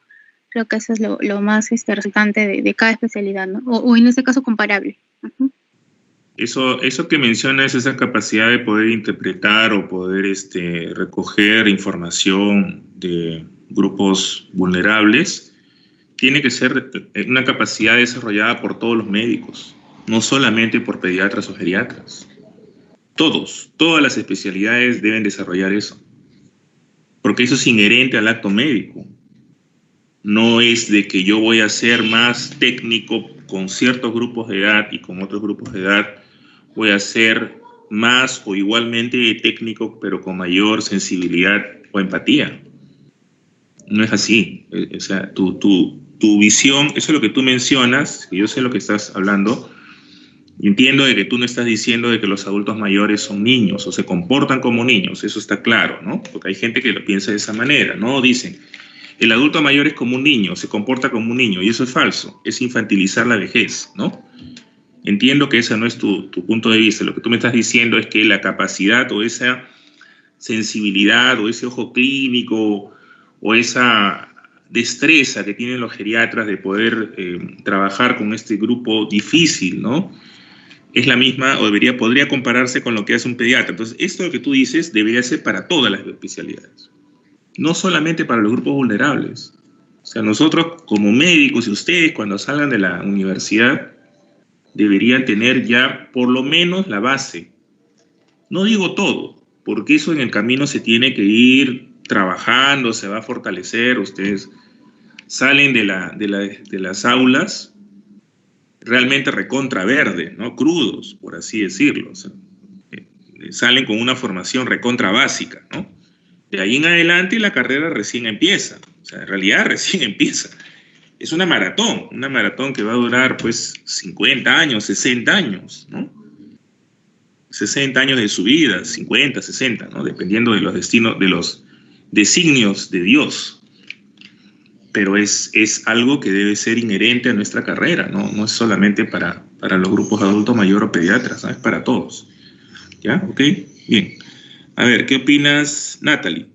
Speaker 3: creo que eso es lo más resultante de cada especialidad, ¿no? O en este caso comparable. Uh-huh.
Speaker 1: Eso que mencionas, esa capacidad de poder interpretar o poder recoger información de grupos vulnerables, tiene que ser una capacidad desarrollada por todos los médicos, no solamente por pediatras o geriatras. Todas las especialidades deben desarrollar eso, porque eso es inherente al acto médico. No es de que yo voy a ser más técnico con ciertos grupos de edad y con otros grupos de edad voy a ser más o igualmente técnico, pero con mayor sensibilidad o empatía. No es así. O sea, tu visión, eso es lo que tú mencionas, que yo sé lo que estás hablando. Entiendo de que tú no estás diciendo de que los adultos mayores son niños o se comportan como niños, eso está claro, ¿no? Porque hay gente que lo piensa de esa manera, ¿no? Dicen, el adulto mayor es como un niño, se comporta como un niño, y eso es falso, es infantilizar la vejez, ¿no? Entiendo que ese no es tu punto de vista, lo que tú me estás diciendo es que la capacidad o esa sensibilidad o ese ojo clínico o esa destreza que tienen los geriatras de poder trabajar con este grupo difícil, ¿no? Es la misma o podría compararse con lo que hace un pediatra. Entonces, esto que tú dices debería ser para todas las especialidades, no solamente para los grupos vulnerables. O sea, nosotros como médicos y ustedes cuando salgan de la universidad deberían tener ya por lo menos la base. No digo todo, porque eso en el camino se tiene que ir trabajando, se va a fortalecer. Ustedes salen de las aulas realmente recontra verde, ¿no? Crudos, por así decirlo. O sea, salen con una formación recontra básica, ¿no? De ahí en adelante la carrera recién empieza. O sea, en realidad recién empieza. Es una maratón que va a durar pues 50 años, 60 años, ¿no? 60 años de su vida, 50, 60, ¿no? Dependiendo de los destinos, de los designios de Dios. Pero es algo que debe ser inherente a nuestra carrera, ¿no? No es solamente para los grupos adultos mayor o pediatras, ¿no? Es para todos. ¿Ya? ¿Ok? Bien. A ver, ¿qué opinas, Natalie?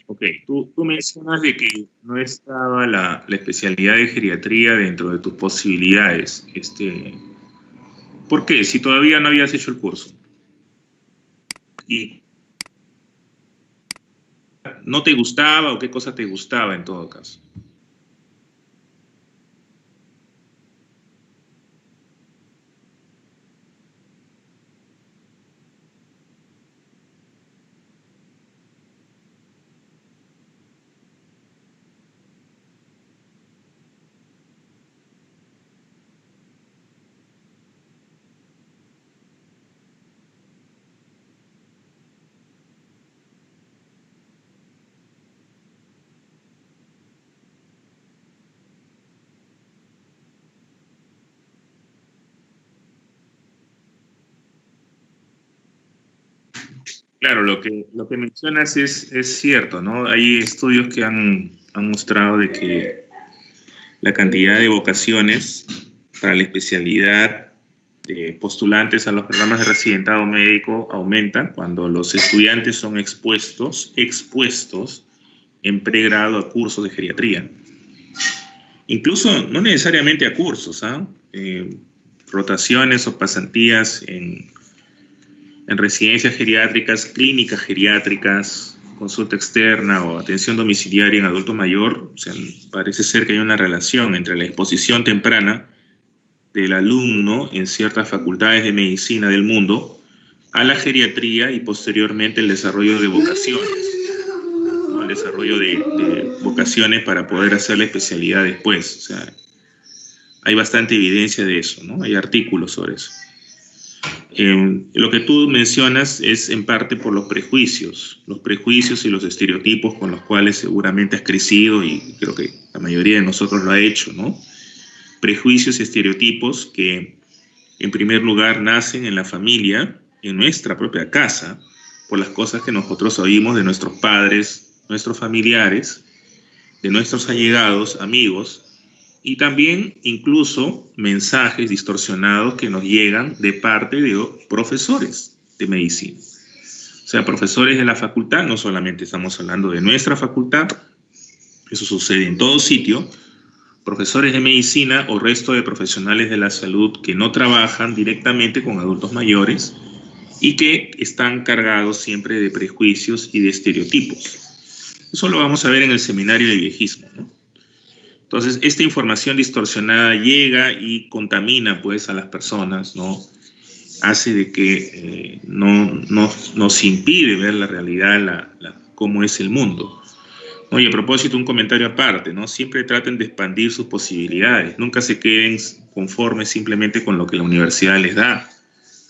Speaker 1: Ok, tú mencionas de que no estaba la especialidad de geriatría dentro de tus posibilidades. ¿Por qué? Si todavía no habías hecho el curso. ¿Y no te gustaba o qué cosa te gustaba en todo caso? Claro, lo que mencionas es cierto, ¿no? Hay estudios que han mostrado de que la cantidad de vocaciones para la especialidad de postulantes a los programas de residentado médico aumenta cuando los estudiantes son expuestos en pregrado a cursos de geriatría. Incluso no necesariamente a cursos, ¿ah? Rotaciones o pasantías en residencias geriátricas, clínicas geriátricas, consulta externa o atención domiciliaria en adulto mayor. O sea, parece ser que hay una relación entre la exposición temprana del alumno en ciertas facultades de medicina del mundo a la geriatría y posteriormente el desarrollo de vocaciones, ¿no? El desarrollo de vocaciones para poder hacer la especialidad después. O sea, hay bastante evidencia de eso, ¿no? Hay artículos sobre eso. Lo que tú mencionas es en parte por los prejuicios y los estereotipos con los cuales seguramente has crecido y creo que la mayoría de nosotros lo ha hecho, ¿no? Prejuicios y estereotipos que en primer lugar nacen en la familia, en nuestra propia casa, por las cosas que nosotros oímos de nuestros padres, nuestros familiares, de nuestros allegados, amigos, y también incluso mensajes distorsionados que nos llegan de parte de profesores de medicina. O sea, profesores de la facultad, no solamente estamos hablando de nuestra facultad, eso sucede en todo sitio, profesores de medicina o resto de profesionales de la salud que no trabajan directamente con adultos mayores y que están cargados siempre de prejuicios y de estereotipos. Eso lo vamos a ver en el seminario de viejismo, ¿no? Entonces, esta información distorsionada llega y contamina pues a las personas, ¿no? Hace de que nos impide ver la realidad, cómo es el mundo. Oye, a propósito, un comentario aparte, ¿no? Siempre traten de expandir sus posibilidades. Nunca se queden conformes simplemente con lo que la universidad les da,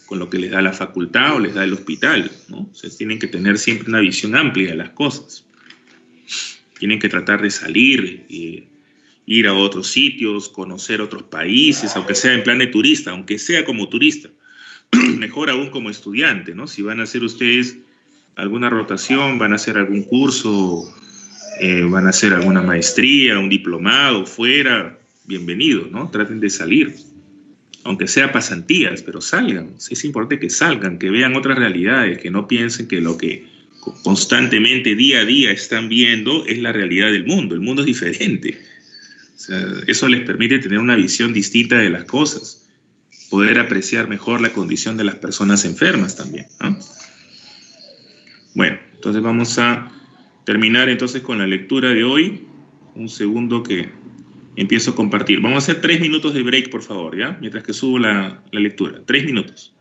Speaker 1: con lo que les da la facultad o les da el hospital, ¿no? O sea, tienen que tener siempre una visión amplia de las cosas. Tienen que tratar de salir y ir a otros sitios, conocer otros países, aunque sea en plan de turista, aunque sea como turista. Mejor aún como estudiante, ¿no? Si van a hacer ustedes alguna rotación, van a hacer algún curso, van a hacer alguna maestría, un diplomado, fuera, bienvenido, ¿no? Traten de salir, aunque sea pasantías, pero salgan. Es importante que salgan, que vean otras realidades, que no piensen que lo que constantemente, día a día, están viendo es la realidad del mundo. El mundo es diferente. O sea, eso les permite tener una visión distinta de las cosas, poder apreciar mejor la condición de las personas enfermas también, ¿no? Bueno, entonces vamos a terminar entonces con la lectura de hoy. Un segundo que empiezo a compartir. Vamos a hacer 3 minutos de break, por favor, ¿ya? Mientras que subo la lectura. 3 minutos.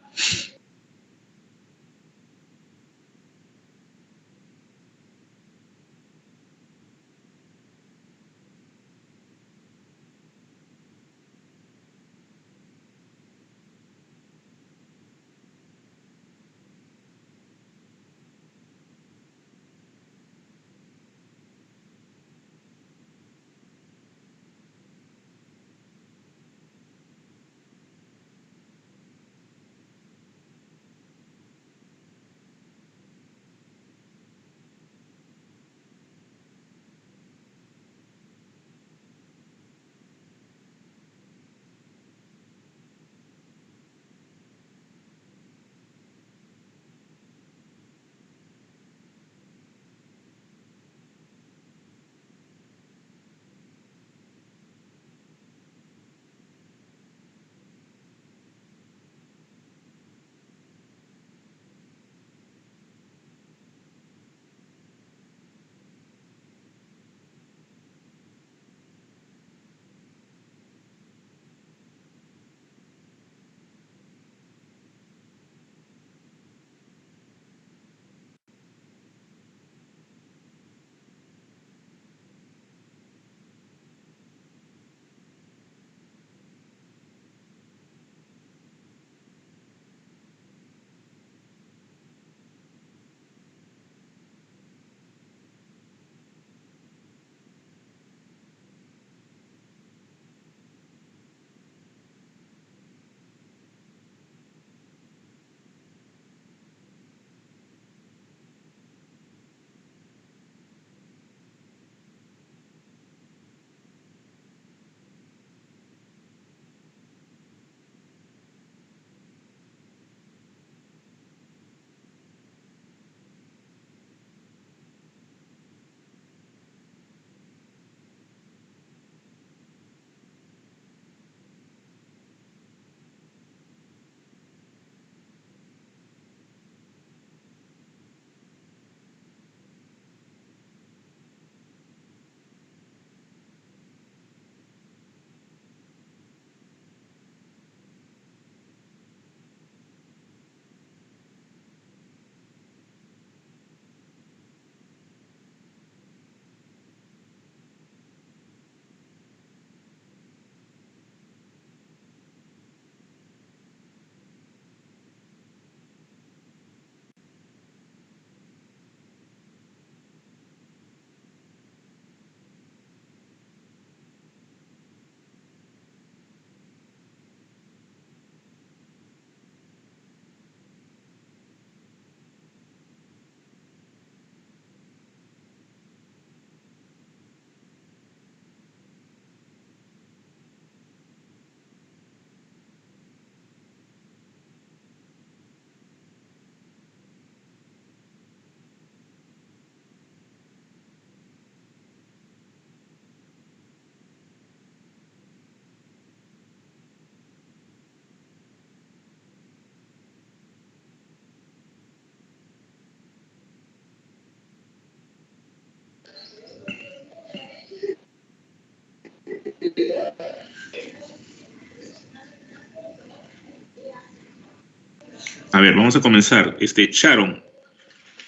Speaker 1: A ver, vamos a comenzar. Sharon,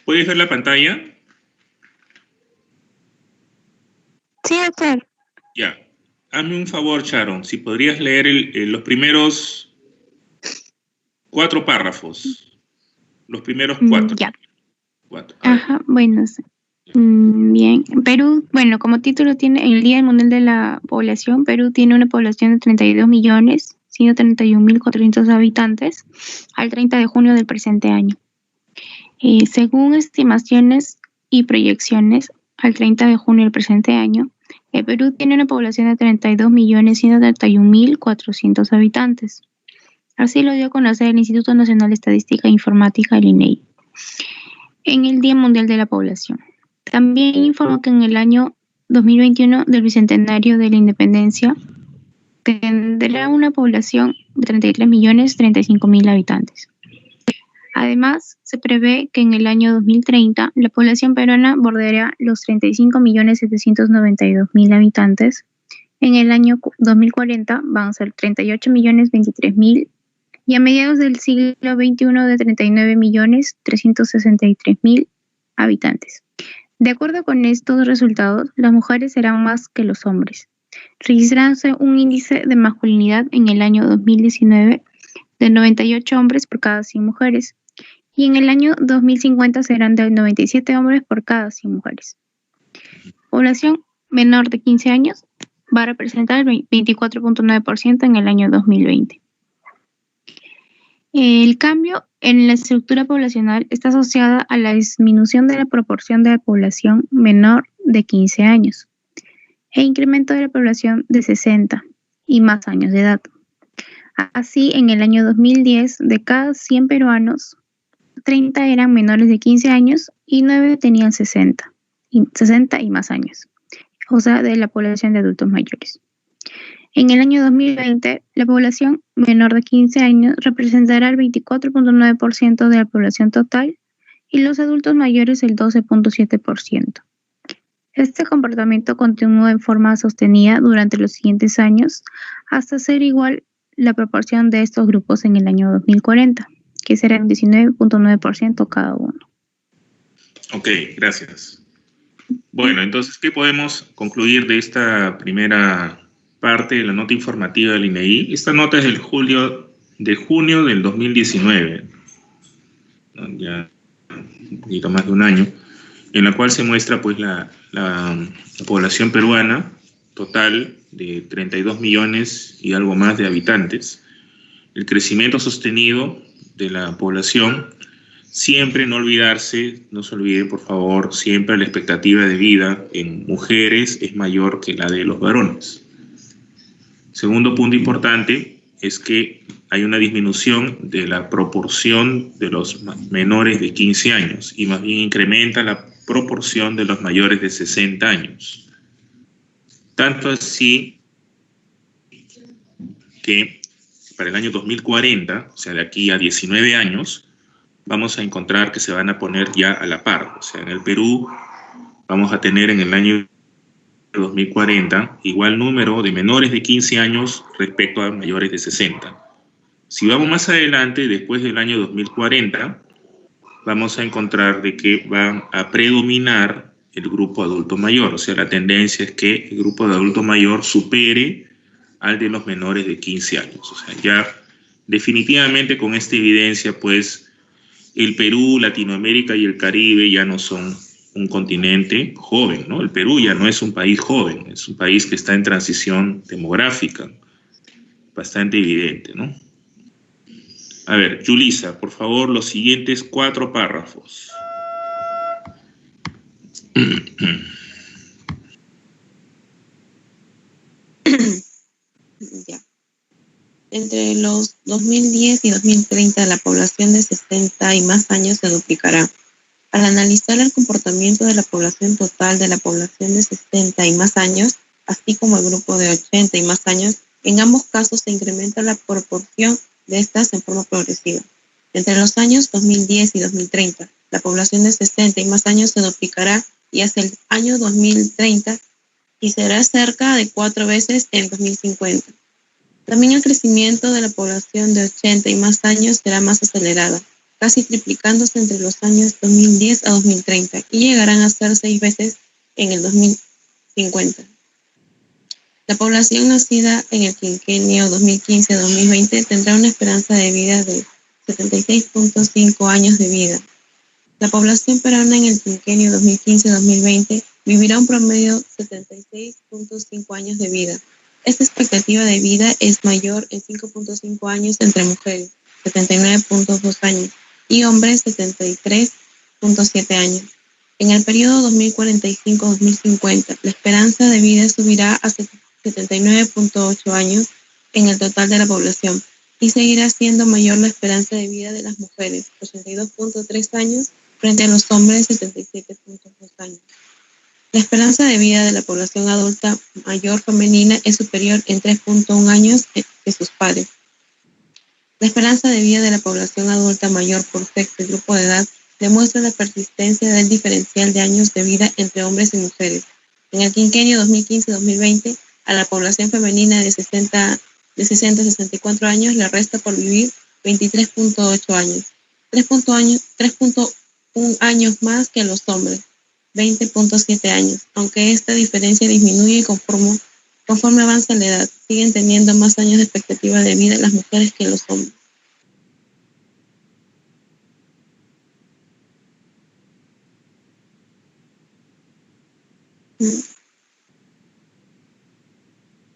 Speaker 1: ¿puedes ver la pantalla?
Speaker 3: Sí, doctor.
Speaker 1: Ya. Hazme un favor, Sharon, si podrías leer los primeros 4 párrafos. Los primeros 4.
Speaker 3: Ya.
Speaker 1: 4.
Speaker 3: Ajá, bueno. Bien. Perú, bueno, como título tiene el Día Mundial de la Población. Perú tiene una población de 32.131.400 habitantes al 30 de junio del presente año. Según estimaciones y proyecciones, al 30 de junio del presente año, el Perú tiene una población de 32.131.400 habitantes. Así lo dio a conocer el Instituto Nacional de Estadística e Informática, el INEI, en el Día Mundial de la Población. También informó que en el año 2021 del Bicentenario de la Independencia tendrá una población de 33.035.000 habitantes. Además, se prevé que en el año 2030 la población peruana bordeará los 35.792.000 habitantes. En el año 2040 van a ser 38.023.000 y a mediados del siglo XXI de 39.363.000 habitantes. De acuerdo con estos resultados, las mujeres serán más que los hombres, registrándose un índice de masculinidad en el año 2019 de 98 hombres por cada 100 mujeres, y en el año 2050 serán de 97 hombres por cada 100 mujeres. Población menor de 15 años va a representar el 24.9% en el año 2020. El cambio en la estructura poblacional está asociada a la disminución de la proporción de la población menor de 15 años e incremento de la población de 60 y más años de edad. Así, en el año 2010, de cada 100 peruanos, 30 eran menores de 15 años y 9 tenían 60 y más años, o sea, de la población de adultos mayores. En el año 2020, la población menor de 15 años representará el 24.9% de la población total y los adultos mayores el 12.7%. Este comportamiento continúa en forma sostenida durante los siguientes años hasta ser igual la proporción de estos grupos en el año 2040, que será un 19.9% cada uno.
Speaker 1: Ok, gracias. Bueno, entonces, ¿qué podemos concluir de esta primera parte de la nota informativa del INEI? Esta nota es de junio del 2019, ya un poquito más de un año, en la cual se muestra pues la población peruana total de 32 millones y algo más de habitantes. El crecimiento sostenido de la población, siempre no olvidarse, no se olvide por favor, siempre la expectativa de vida en mujeres es mayor que la de los varones. Segundo punto importante es que hay una disminución de la proporción de los menores de 15 años y más bien incrementa la proporción de los mayores de 60 años. Tanto así que para el año 2040, o sea, de aquí a 19 años, vamos a encontrar que se van a poner ya a la par. O sea, en el Perú vamos a tener en el año 2040 igual número de menores de 15 años respecto a mayores de 60. Si vamos más adelante, después del año 2040, vamos a encontrar de que va a predominar el grupo adulto mayor. O sea, la tendencia es que el grupo de adulto mayor supere al de los menores de 15 años. O sea, ya definitivamente con esta evidencia, pues, el Perú, Latinoamérica y el Caribe ya no son un continente joven, ¿no? El Perú ya no es un país joven, es un país que está en transición demográfica, bastante evidente, ¿no? A ver, Yulisa, por favor, los siguientes 4 párrafos.
Speaker 9: Ya. Entre los 2010 y 2030, la población de 60 y más años se duplicará. Al analizar el comportamiento de la población total de la población de 60 y más años, así como el grupo de 80 y más años, en ambos casos se incrementa la proporción de estas en forma progresiva. Entre los años 2010 y 2030, la población de 60 y más años se duplicará y hasta el año 2030 y será cerca de 4 veces en 2050. También el crecimiento de la población de 80 y más años será más acelerado, casi triplicándose entre los años 2010 a 2030 y llegarán a ser 6 veces en el 2050. La población nacida en el quinquenio 2015-2020 tendrá una esperanza de vida de 76.5 años de vida. La población peruana en el quinquenio 2015-2020 vivirá un promedio de 76.5 años de vida. Esta expectativa de vida es mayor en 5.5 años entre mujeres, 79.2 años, y hombres, 73.7 años. En el periodo 2045-2050, la esperanza de vida subirá a 79.8 años en el total de la población y seguirá siendo mayor la esperanza de vida de las mujeres, 82.3 años, frente a los hombres, 77.2 años. La esperanza de vida de la población adulta mayor femenina es superior en 3.1 años que sus pares. La esperanza de vida de la población adulta mayor por sexo y grupo de edad demuestra la persistencia del diferencial de años de vida entre hombres y mujeres. En el quinquenio 2015-2020, a la población femenina de 60 a 64 años le resta por vivir 23.8 años, 3.1 años más que a los hombres, 20.7 años. Aunque esta diferencia disminuye conforme avanza la edad, siguen teniendo más años de expectativa de vida las mujeres que los hombres.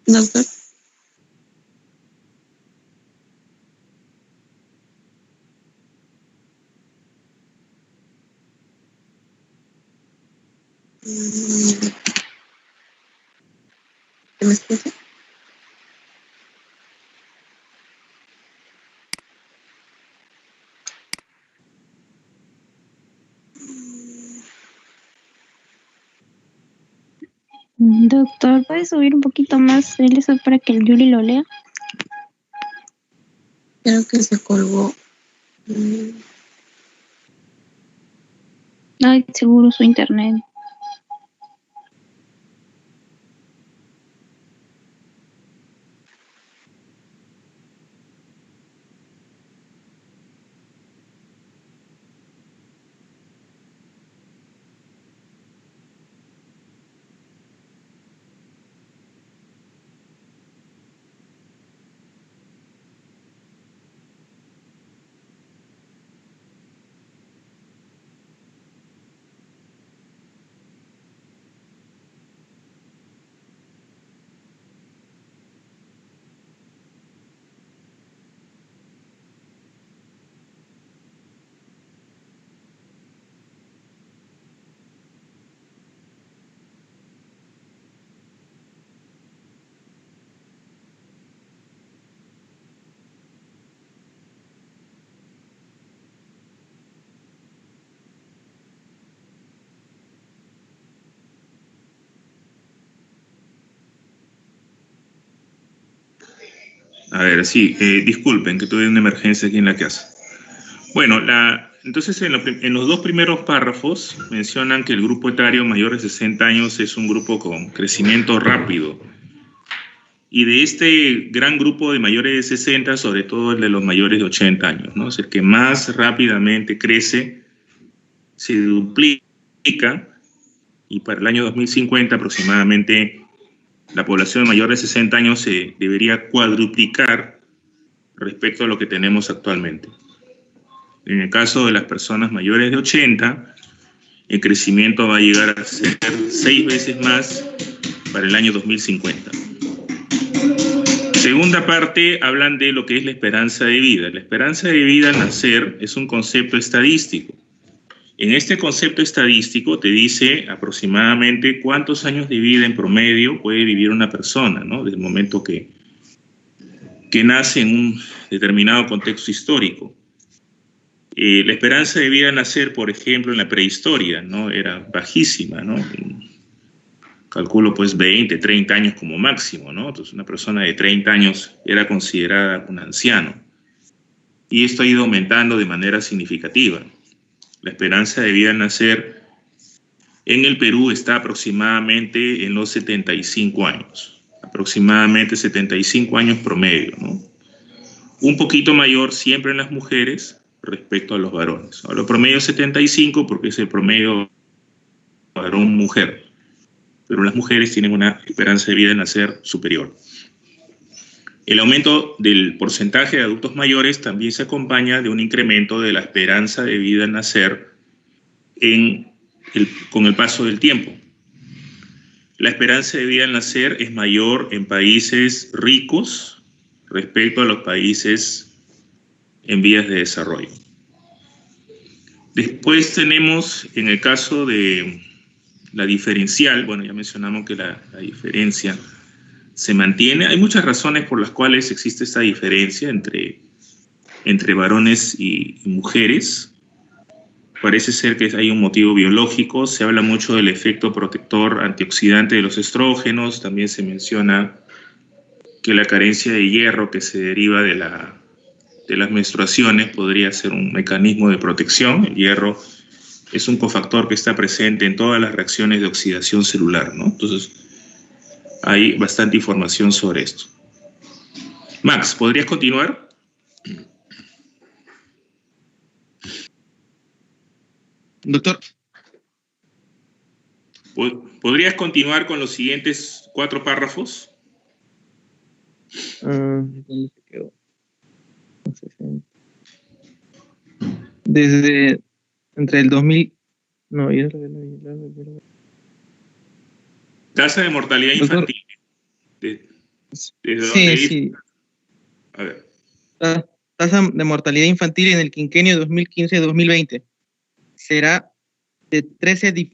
Speaker 9: Doctor. ¿Me escucha?
Speaker 3: Doctor, ¿puedes subir un poquito más el eso para que el Yuri lo lea?
Speaker 9: Creo que se colgó.
Speaker 3: Ay, seguro su internet.
Speaker 1: A ver, sí, disculpen que tuve una emergencia aquí en la casa. Bueno, entonces en los dos primeros párrafos mencionan que el grupo etario mayor de 60 años es un grupo con crecimiento rápido. Y de este gran grupo de mayores de 60, sobre todo el de los mayores de 80 años, ¿no? Es el que más rápidamente crece, se duplica, y para el año 2050 aproximadamente la población mayor de 60 años se debería cuadruplicar respecto a lo que tenemos actualmente. En el caso de las personas mayores de 80, el crecimiento va a llegar a ser 6 veces más para el año 2050. Segunda parte, hablan de lo que es la esperanza de vida. La esperanza de vida al nacer es un concepto estadístico. En este concepto estadístico te dice aproximadamente cuántos años de vida en promedio puede vivir una persona, ¿no? Desde el momento que nace en un determinado contexto histórico. La esperanza de vida al nacer, por ejemplo, en la prehistoria, ¿no? Era bajísima, ¿no? Calculo pues 20, 30 años como máximo, ¿no? Entonces una persona de 30 años era considerada un anciano. Y esto ha ido aumentando de manera significativa. La esperanza de vida al nacer en el Perú está aproximadamente en los 75 años, aproximadamente 75 años promedio, ¿no? Un poquito mayor siempre en las mujeres, respecto a los varones. Ahora, el promedio es 75 porque es el promedio varón-mujer, pero las mujeres tienen una esperanza de vida en nacer superior. El aumento del porcentaje de adultos mayores también se acompaña de un incremento de la esperanza de vida en nacer con el paso del tiempo. La esperanza de vida al nacer es mayor en países ricos respecto a los países en vías de desarrollo. Después tenemos, en el caso de la diferencial, bueno, ya mencionamos que la diferencia se mantiene. Hay muchas razones por las cuales existe esta diferencia entre varones y mujeres. Parece ser que hay un motivo biológico. Se habla mucho del efecto protector antioxidante de los estrógenos. También se menciona que la carencia de hierro que se deriva de las menstruaciones podría ser un mecanismo de protección. El hierro es un cofactor que está presente en todas las reacciones de oxidación celular, ¿no? Entonces, hay bastante información sobre esto. Max, ¿podrías continuar?
Speaker 11: Doctor.
Speaker 1: ¿Podrías continuar con los siguientes 4 párrafos?
Speaker 11: ¿Dónde se quedó? Desde entre el 2000... No, ya lo
Speaker 1: Tasa de mortalidad infantil.
Speaker 11: Sí.
Speaker 1: A ver.
Speaker 11: Tasa de mortalidad infantil en el quinquenio 2015-2020 será de 13...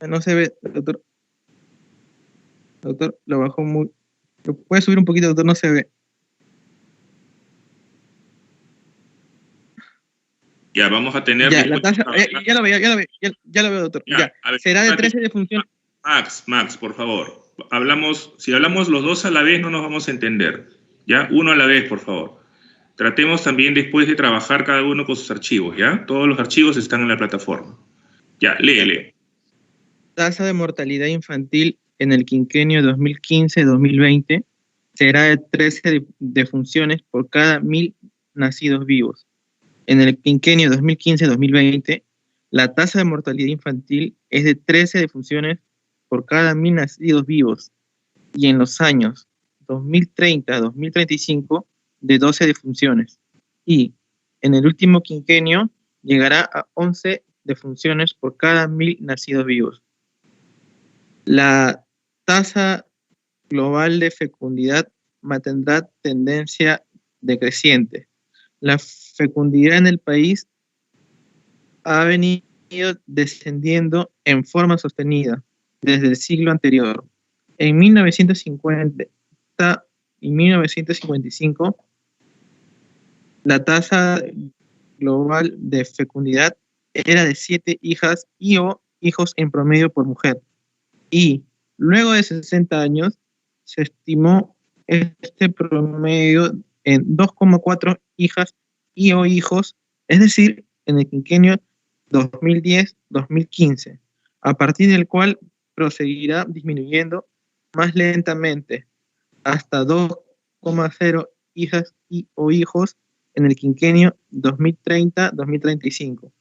Speaker 11: No se ve, doctor. Doctor, lo bajó muy... ¿Lo puede subir un poquito, doctor? No se ve.
Speaker 1: Ya, vamos a tener...
Speaker 11: Ya, la tasa... ya lo veo, doctor. Ya.
Speaker 1: Ver,
Speaker 11: será de 13 de función...
Speaker 1: Max, por favor. Si hablamos los dos a la vez, no nos vamos a entender. ¿Ya? Uno a la vez, por favor. Tratemos también después de trabajar cada uno con sus archivos, ¿ya? Todos los archivos están en la plataforma. Ya, léele.
Speaker 11: Tasa de mortalidad infantil en el quinquenio 2015-2020 será de 13 defunciones por cada 1.000 nacidos vivos. En el quinquenio 2015-2020, la tasa de mortalidad infantil es de 13 defunciones por cada 1.000 nacidos vivos, y en los años 2030-2035 de 12 defunciones, y en el último quinquenio llegará a 11 defunciones por cada 1.000 nacidos vivos. La tasa global de fecundidad mantendrá tendencia decreciente. La fecundidad en el país ha venido descendiendo en forma sostenida desde el siglo anterior. En 1950 y 1955, la tasa global de fecundidad era de 7 hijas y o hijos en promedio por mujer. Y luego de 60 años, se estimó este promedio en 2,4 hijas y o hijos, es decir, en el quinquenio 2010-2015, a partir del cual proseguirá disminuyendo más lentamente hasta 2,0 hijas y o hijos en el quinquenio 2030-2035.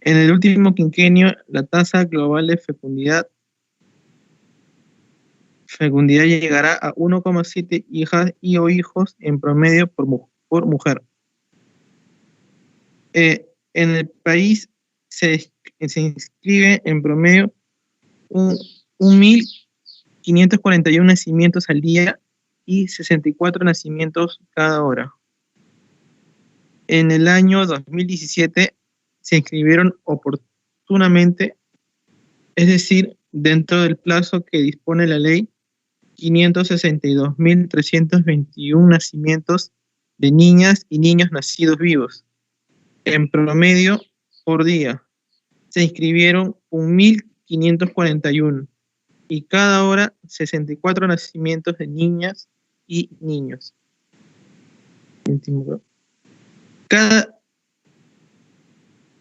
Speaker 11: En el último quinquenio, la tasa global de fecundidad llegará a 1,7 hijas y o hijos en promedio por mujer. En el país se inscribe en promedio 1.541 nacimientos al día y 64 nacimientos cada hora. En el año 2017 se inscribieron oportunamente, es decir, dentro del plazo que dispone la ley, 562.321 nacimientos de niñas y niños nacidos vivos. En promedio, por día, se inscribieron 1.541 y cada hora 64 nacimientos de niñas y niños.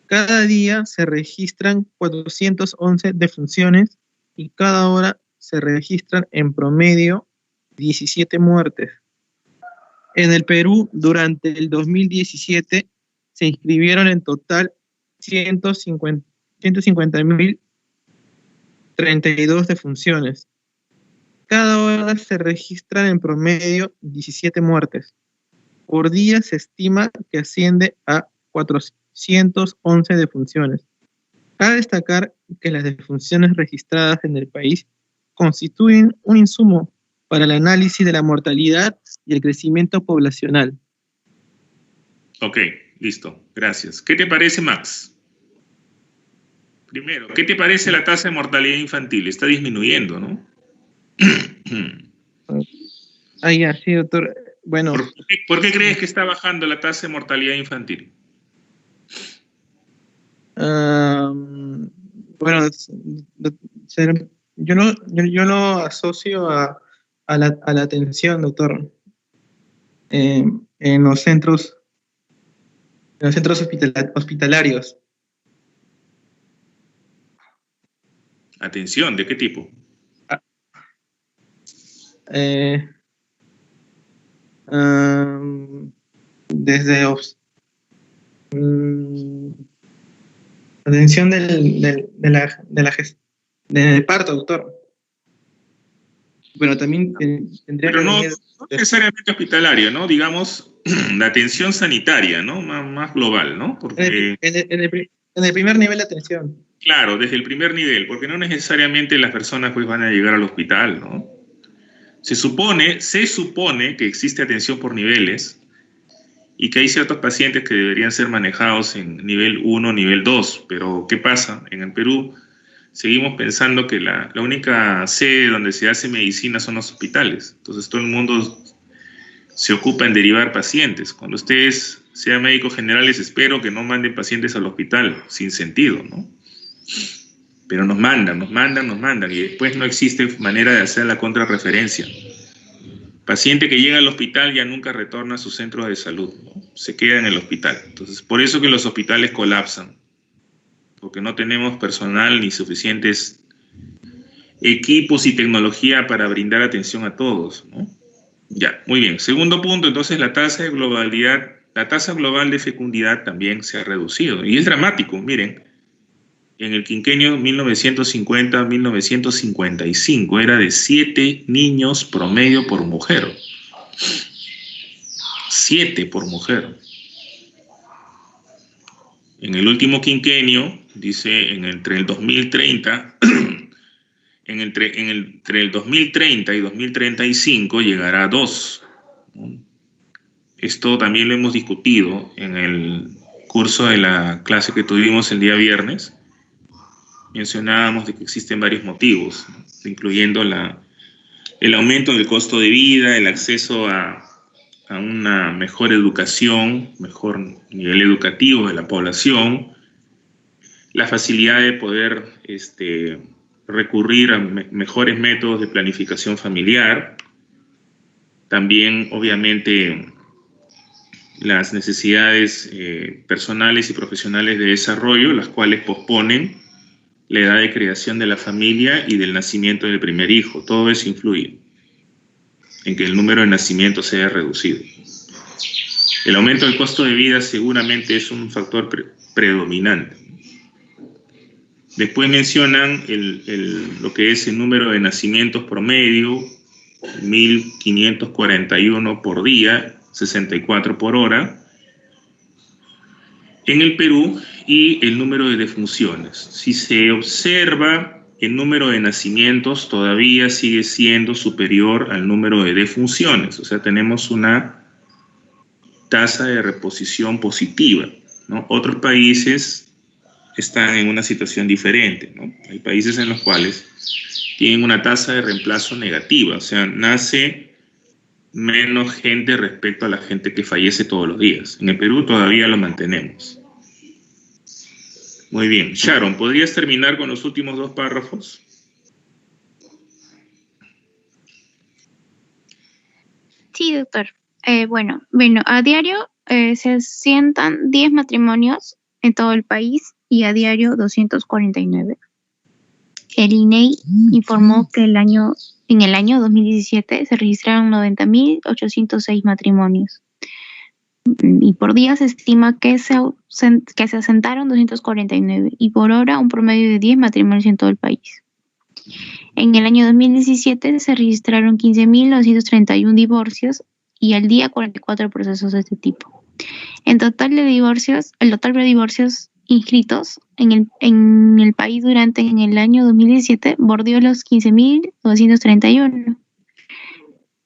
Speaker 11: Cada día se registran 411 defunciones y cada hora se registran en promedio 17 muertes. En el Perú, durante el 2017, se inscribieron en total 150.032 defunciones. Cada hora se registran en promedio 17 muertes. Por día se estima que asciende a 411 defunciones. Cabe destacar que las defunciones registradas en el país constituyen un insumo para el análisis de la mortalidad y el crecimiento poblacional.
Speaker 1: Ok, listo, gracias. ¿Qué te parece, Max? Primero, ¿qué te parece la tasa de mortalidad infantil? Está disminuyendo, ¿no?
Speaker 11: Ya, sí, doctor. Bueno.
Speaker 1: ¿Por qué crees que está bajando la tasa de mortalidad infantil?
Speaker 11: Bueno, yo lo asocio a la atención, doctor, en los centros hospitalarios.
Speaker 1: ¿Atención? ¿De qué tipo?
Speaker 11: Desde atención del parto, doctor. Bueno, también tendría
Speaker 1: pero
Speaker 11: que
Speaker 1: no
Speaker 11: venir...
Speaker 1: necesariamente hospitalaria, ¿no? Digamos, la atención sanitaria, ¿no? Más global, ¿no? Porque...
Speaker 11: En el primer nivel de atención.
Speaker 1: Claro, desde el primer nivel, porque no necesariamente las personas pues van a llegar al hospital, ¿no? Se supone que existe atención por niveles y que hay ciertos pacientes que deberían ser manejados en nivel 1, nivel 2, pero ¿qué pasa? En el Perú seguimos pensando que la única sede donde se hace medicina son los hospitales. Entonces todo el mundo se ocupa en derivar pacientes. Cuando ustedes sean médicos generales, espero que no manden pacientes al hospital, sin sentido, ¿no? Pero nos mandan, y después no existe manera de hacer la contrarreferencia. Paciente que llega al hospital ya nunca retorna a su centro de salud, ¿no? Se queda en el hospital. Entonces, por eso que los hospitales colapsan, porque no tenemos personal ni suficientes equipos y tecnología para brindar atención a todos, ¿no? Ya, muy bien. Segundo punto, entonces la tasa global de fecundidad también se ha reducido. Y es dramático, miren. En el quinquenio 1950-1955 era de 7 niños promedio por mujer. 7 por mujer. En el último quinquenio, dice, entre el 2030, entre el 2030 y 2035 llegará a 2. Esto también lo hemos discutido en el curso de la clase que tuvimos el día viernes. Mencionábamos de que existen varios motivos, ¿no? Incluyendo el aumento del costo de vida, el acceso a una mejor educación, mejor nivel educativo de la población, la facilidad de poder recurrir a mejores métodos de planificación familiar, también obviamente las necesidades personales y profesionales de desarrollo, las cuales posponen la edad de creación de la familia y del nacimiento del primer hijo. Todo eso influye en que el número de nacimientos sea reducido. El aumento del costo de vida seguramente es un factor predominante. Después mencionan lo que es el número de nacimientos promedio, 1.541 por día, 64 por hora, en el Perú, y el número de defunciones. Si se observa, el número de nacimientos todavía sigue siendo superior al número de defunciones, o sea, tenemos una tasa de reposición positiva, ¿no? Otros países están en una situación diferente, ¿no? Hay países en los cuales tienen una tasa de reemplazo negativa, o sea, nace menos gente respecto a la gente que fallece todos los días. En el Perú todavía lo mantenemos. Muy bien. Sharon, ¿podrías terminar con los últimos 2 párrafos?
Speaker 3: Sí, doctor. Bueno, a diario se asientan 10 matrimonios en todo el país y a diario 249. El INEI informó que en el año 2017 se registraron 90.806 matrimonios. y por día se estima que se asentaron 249 y por hora un promedio de 10 matrimonios en todo el país. En el año 2017 se registraron 15.931 divorcios y al día 44 procesos de este tipo. El total de divorcios inscritos en el país en el año 2017 bordeó los 15.931.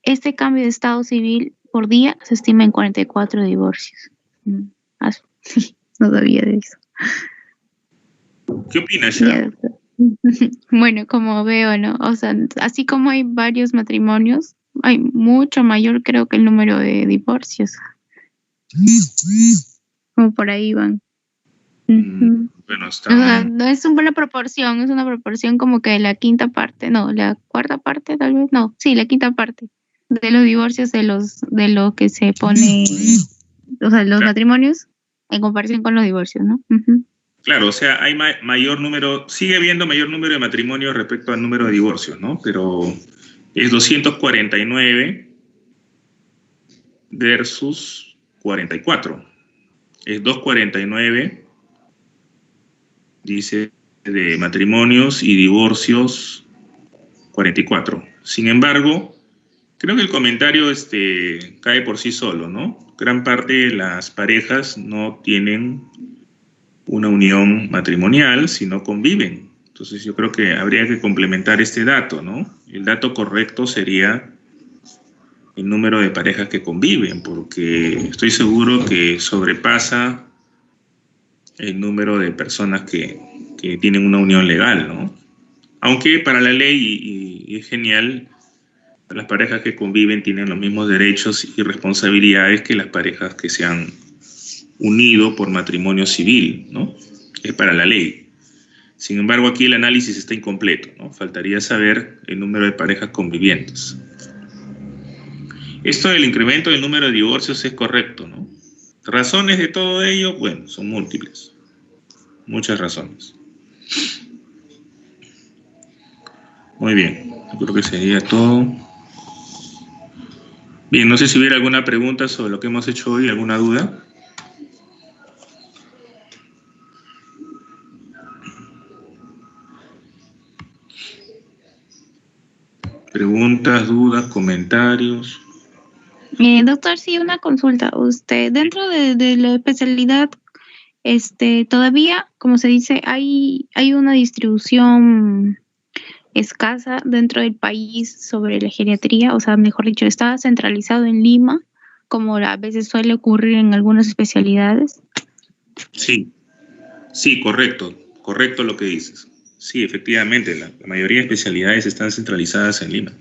Speaker 3: Este cambio de estado civil por día se estima en 44 divorcios. No sabía de eso.
Speaker 1: ¿Qué opinas, ya?
Speaker 3: Bueno, como veo, ¿no? O sea, así como hay varios matrimonios, hay mucho mayor, creo que el número de divorcios. Como por ahí van.
Speaker 1: Bueno, está...
Speaker 3: no es una proporción, es una proporción como que la quinta parte, no, la cuarta parte tal vez, no, sí, la quinta parte de los divorcios de lo que se pone, o sea, los matrimonios en comparación con los divorcios, ¿no?
Speaker 1: Claro, o sea, hay mayor número, sigue habiendo mayor número de matrimonios respecto al número de divorcios, ¿no? Pero es 249 versus 44. Es 249, dice, de matrimonios y divorcios 44. Sin embargo, creo que el comentario cae por sí solo, ¿no? Gran parte de las parejas no tienen una unión matrimonial, sino conviven. Entonces yo creo que habría que complementar este dato, ¿no? El dato correcto sería el número de parejas que conviven, porque estoy seguro que sobrepasa el número de personas que tienen una unión legal, ¿no? Aunque para la ley, y es genial, las parejas que conviven tienen los mismos derechos y responsabilidades que las parejas que se han unido por matrimonio civil, ¿no? Es para la ley. Sin embargo, aquí el análisis está incompleto, ¿no? Faltaría saber el número de parejas convivientes. Esto del incremento del número de divorcios es correcto, ¿no? Razones de todo ello, bueno, son múltiples. Muchas razones. Muy bien, yo creo que sería todo. Bien, no sé si hubiera alguna pregunta sobre lo que hemos hecho hoy, alguna duda. Preguntas, dudas, comentarios.
Speaker 3: Doctor, sí, una consulta. Usted, dentro de la especialidad, todavía, como se dice, hay una distribución escasa dentro del país sobre la geriatría, o sea, mejor dicho, está centralizado en Lima, como a veces suele ocurrir en algunas especialidades.
Speaker 1: Sí, correcto lo que dices. Sí, efectivamente, la mayoría de especialidades están centralizadas en Lima.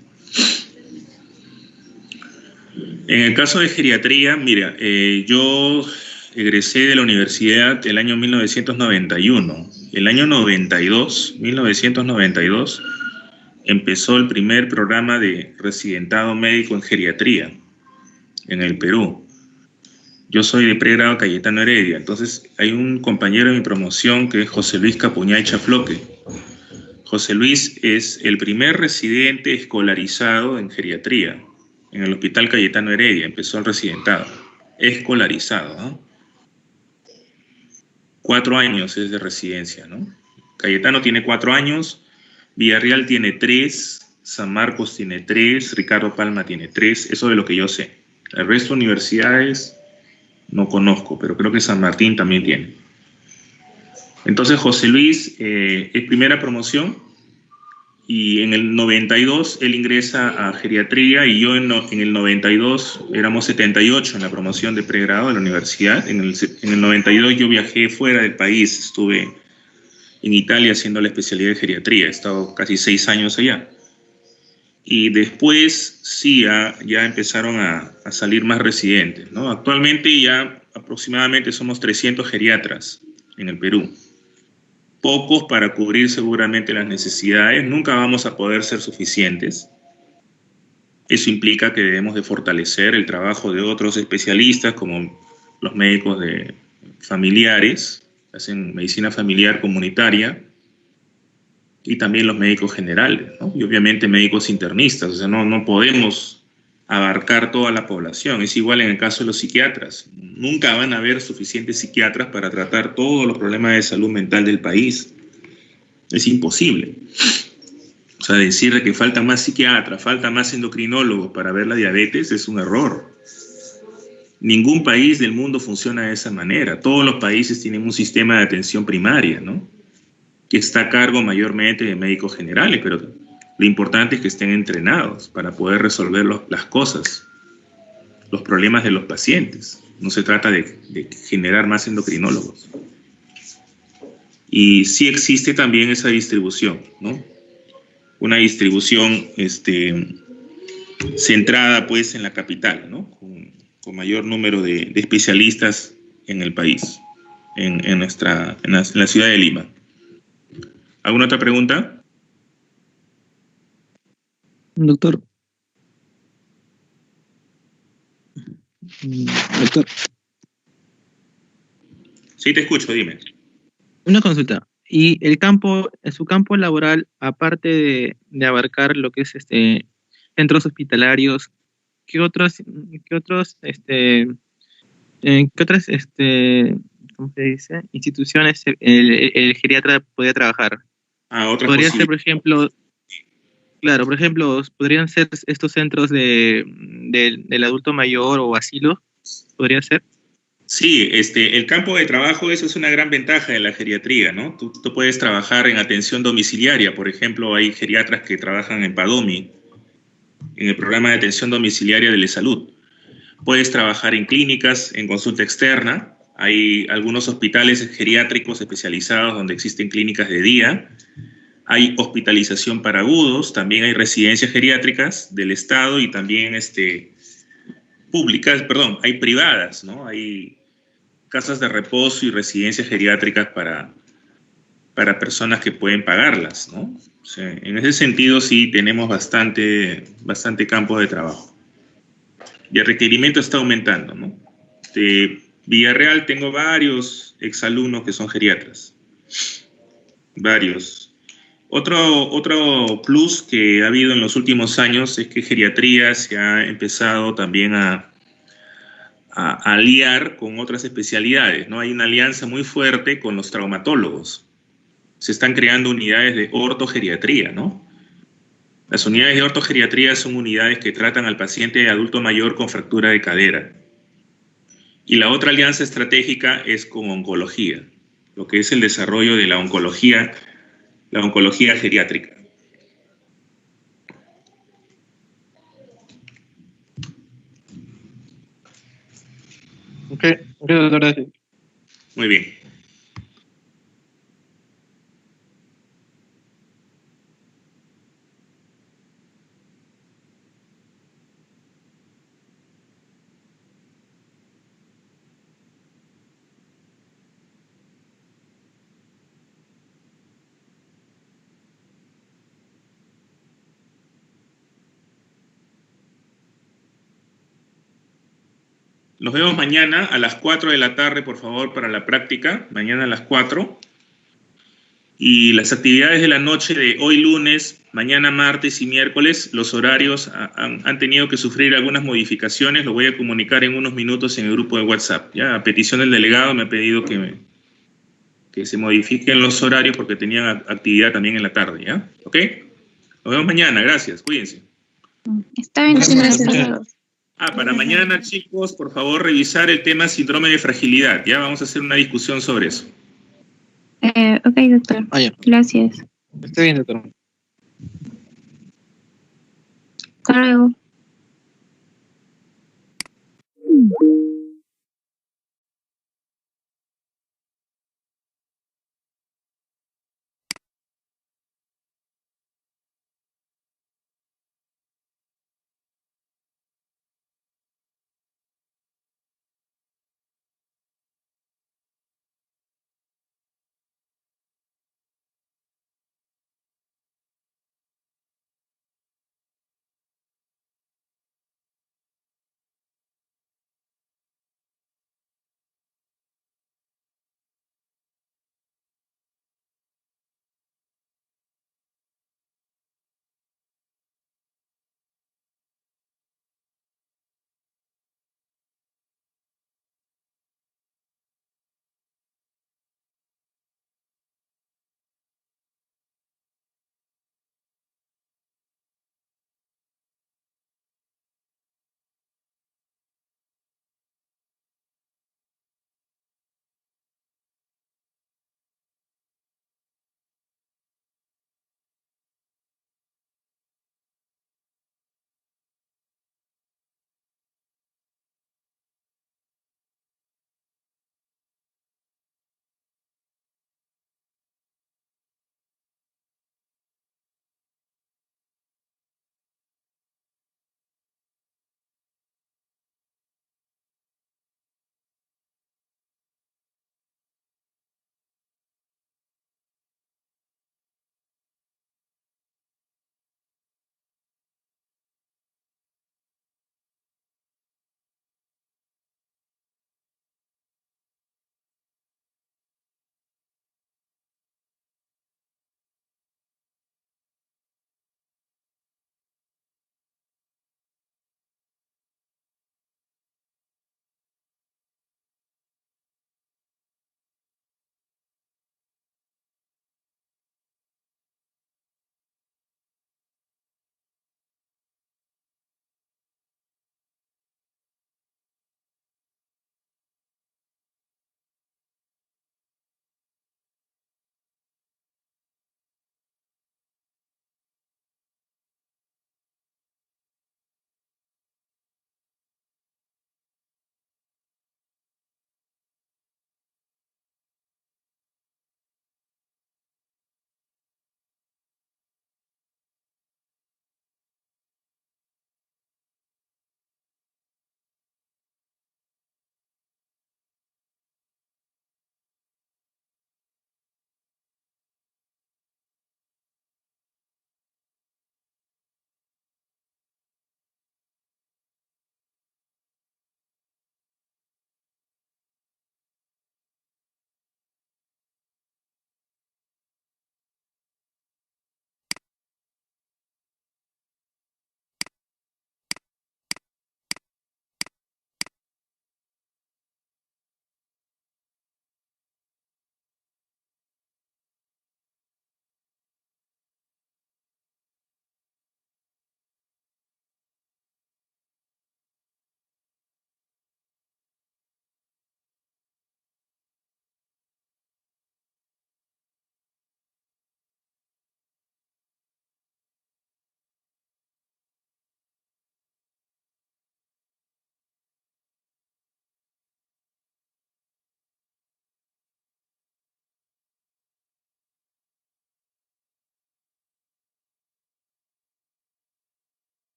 Speaker 1: En el caso de geriatría, mira, yo egresé de la universidad el año 1991. El año 1992, empezó el primer programa de residentado médico en geriatría en el Perú. Yo soy de pregrado Cayetano Heredia, entonces hay un compañero de mi promoción que es José Luis Capuñay Chafloque. José Luis es el primer residente escolarizado en geriatría en el Hospital Cayetano Heredia, empezó el residentado, escolarizado, ¿no? 4 años es de residencia, ¿no? Cayetano tiene 4 años, Villarreal tiene 3, San Marcos tiene 3, Ricardo Palma tiene 3, eso de lo que yo sé. El resto de universidades no conozco, pero creo que San Martín también tiene. Entonces José Luis es primera promoción y en el 92 él ingresa a geriatría y yo en el 92 éramos 78 en la promoción de pregrado de la universidad. En el 92 yo viajé fuera del país, estuve en Italia haciendo la especialidad de geriatría, he estado casi 6 años allá. Y después sí, ya empezaron a salir más residentes, ¿no? Actualmente ya aproximadamente somos 300 geriatras en el Perú. Pocos para cubrir seguramente las necesidades, nunca vamos a poder ser suficientes. Eso implica que debemos de fortalecer el trabajo de otros especialistas como los médicos familiares, hacen medicina familiar comunitaria, y también los médicos generales, ¿no? Y obviamente médicos internistas. O sea, no podemos abarcar toda la población. Es igual en el caso de los psiquiatras. Nunca van a haber suficientes psiquiatras para tratar todos los problemas de salud mental del país. Es imposible. O sea, decir que faltan más psiquiatras, faltan más endocrinólogos para ver la diabetes es un error. Ningún país del mundo funciona de esa manera. Todos los países tienen un sistema de atención primaria, ¿no? Que está a cargo mayormente de médicos generales, pero lo importante es que estén entrenados para poder resolver las cosas, los problemas de los pacientes. No se trata de generar más endocrinólogos. Y sí existe también esa distribución, ¿no? Una distribución centrada pues en la capital, ¿no? Con mayor número de especialistas en el país, en la ciudad de Lima. ¿Alguna otra pregunta?
Speaker 11: Doctor. Doctor.
Speaker 1: Sí, te escucho, dime.
Speaker 11: Una consulta. Y su campo laboral, aparte de abarcar lo que es centros hospitalarios, ¿qué otras ¿cómo se dice? Instituciones el geriatra podría trabajar? Podría ser, por ejemplo, claro, por ejemplo, podrían ser estos centros del adulto mayor o asilo, ¿podría ser?
Speaker 1: Sí, el campo de trabajo, eso es una gran ventaja de la geriatría, ¿no? Tú puedes trabajar en atención domiciliaria, por ejemplo, hay geriatras que trabajan en PADOMI, en el programa de atención domiciliaria de la salud. Puedes trabajar en clínicas, en consulta externa, hay algunos hospitales geriátricos especializados donde existen clínicas de día, hay hospitalización para agudos, también hay residencias geriátricas del Estado y también públicas, perdón, hay privadas, ¿no? Hay casas de reposo y residencias geriátricas para personas que pueden pagarlas, ¿no? O sea, en ese sentido sí tenemos bastante campo de trabajo. Y el requerimiento está aumentando, ¿no? De Villarreal tengo varios exalumnos que son geriatras. Varios. Otro plus que ha habido en los últimos años es que geriatría se ha empezado también a aliar con otras especialidades, ¿no? Hay una alianza muy fuerte con los traumatólogos. Se están creando unidades de ortogeriatría, ¿no? Las unidades de ortogeriatría son unidades que tratan al paciente adulto mayor con fractura de cadera. Y la otra alianza estratégica es con oncología, lo que es el desarrollo de la oncología geriátrica.
Speaker 11: Ok, doctor, gracias.
Speaker 1: Muy bien. Nos vemos mañana a las 4 de la tarde, por favor, para la práctica. Mañana a las 4. Y las actividades de la noche de hoy lunes, mañana martes y miércoles, los horarios han tenido que sufrir algunas modificaciones. Lo voy a comunicar en unos minutos en el grupo de WhatsApp. Ya, a petición del delegado me ha pedido que se modifiquen los horarios porque tenían actividad también en la tarde, ¿ya? ¿Ok? Nos vemos mañana. Gracias. Cuídense.
Speaker 3: Está bien, gracias.
Speaker 1: Para mañana, chicos, por favor, revisar el tema síndrome de fragilidad. Ya vamos a hacer una discusión sobre eso.
Speaker 3: Ok, doctor. Gracias.
Speaker 11: Está bien, doctor.
Speaker 3: Hasta luego.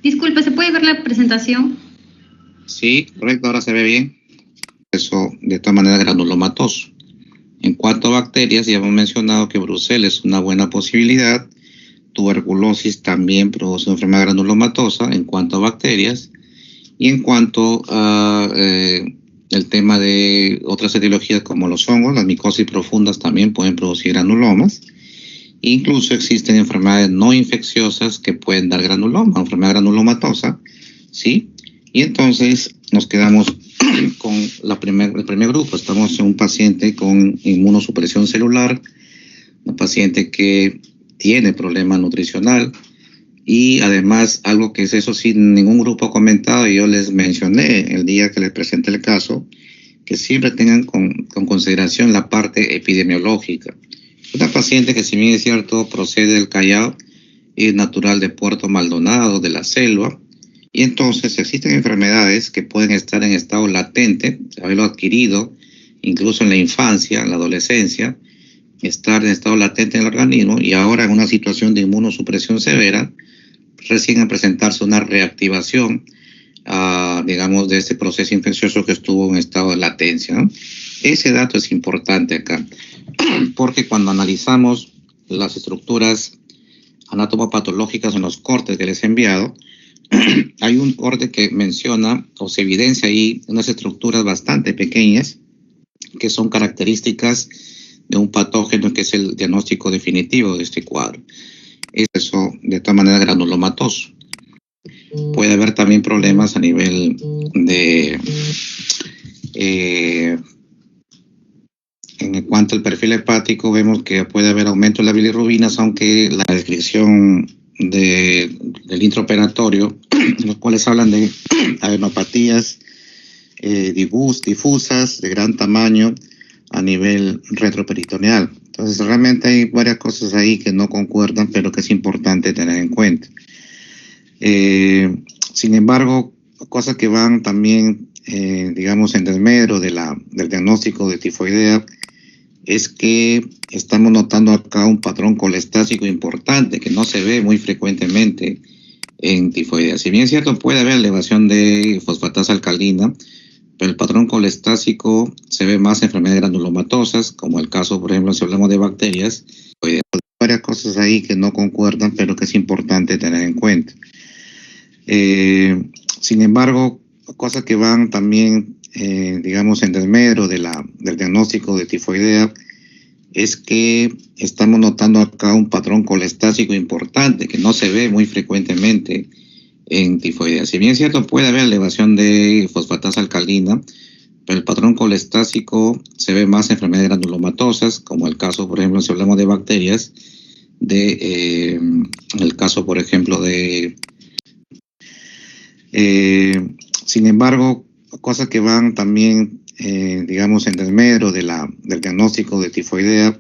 Speaker 12: Disculpe, ¿se puede ver la presentación?
Speaker 13: Sí, correcto, ahora se ve bien. Eso de todas maneras granulomatoso. En cuanto a bacterias, ya hemos mencionado que Brucella es una buena posibilidad. Tuberculosis también produce una enfermedad granulomatosa en cuanto a bacterias. Y en cuanto a el tema de otras etiologías como los hongos, las micosis profundas también pueden producir granulomas. Incluso existen enfermedades no infecciosas que pueden dar granuloma, enfermedad granulomatosa, ¿sí? Y entonces nos quedamos con el primer grupo. Estamos en un paciente con inmunosupresión celular, un paciente que tiene problema nutricional y además algo que es eso sí ningún grupo ha comentado y yo les mencioné el día que les presenté el caso, que siempre tengan con consideración la parte epidemiológica. Una paciente que si bien es cierto procede del Callao, es natural de Puerto Maldonado, de la selva, y entonces existen enfermedades que pueden estar en estado latente, haberlo adquirido incluso en la infancia, en la adolescencia, estar en estado latente en el organismo y ahora en una situación de inmunosupresión severa, recién a presentarse una reactivación, digamos, de este proceso infeccioso que estuvo en estado de latencia, ¿no? Ese dato es importante acá, porque cuando analizamos las estructuras anatomopatológicas en los cortes que les he enviado, hay un corte que menciona o se evidencia ahí unas estructuras bastante pequeñas que son características de un patógeno que es el diagnóstico definitivo de este cuadro. Es eso de todas maneras granulomatoso. Puede haber también problemas a nivel de en cuanto al perfil hepático vemos que puede haber aumento de las bilirrubinas, aunque la descripción del intraoperatorio, en los cuales hablan de adenopatías difusas de gran tamaño a nivel retroperitoneal. Entonces realmente hay varias cosas ahí que no concuerdan, pero que es importante tener en cuenta. Sin embargo, cosas que van también, digamos, en desmedro del diagnóstico de tifoidea, es que estamos notando acá un patrón colestático importante que no se ve muy frecuentemente en tifoidea. Si bien es cierto, puede haber elevación de fosfatasa alcalina, pero el patrón colestático se ve más en enfermedades granulomatosas, como el caso, por ejemplo, si hablamos de bacterias. Hay varias cosas ahí que no concuerdan, pero que es importante tener en cuenta. Sin embargo, cosas que van también, digamos, en desmedro del diagnóstico de tifoidea, es que estamos notando acá un patrón colestático importante que no se ve muy frecuentemente en tifoidea. Si bien es cierto, puede haber elevación de fosfatasa alcalina, pero el patrón colestático se ve más en enfermedades granulomatosas, como el caso, por ejemplo, si hablamos de bacterias, el caso, por ejemplo, sin embargo, cosas que van también, digamos, en desmedro del diagnóstico de tifoidea,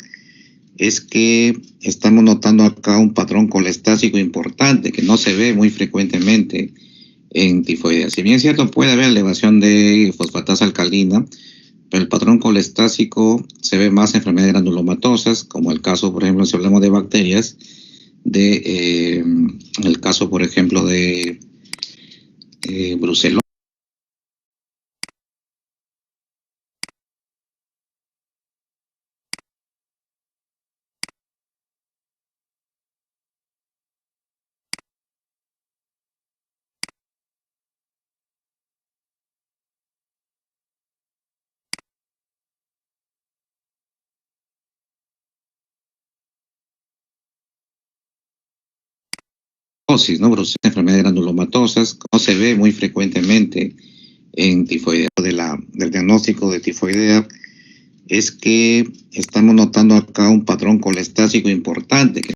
Speaker 13: es que estamos notando acá un patrón colestático importante que no se ve muy frecuentemente en tifoidea. Si bien es cierto, puede haber elevación de fosfatasa alcalina, pero el patrón colestático se ve más en enfermedades granulomatosas, como el caso, por ejemplo, si hablamos de bacterias, el caso, por ejemplo, de Brucella. ¿No? Brucella, enfermedades granulomatosas, no se ve muy frecuentemente en tifoidea. Del diagnóstico de tifoidea es que estamos notando acá un patrón colestático importante que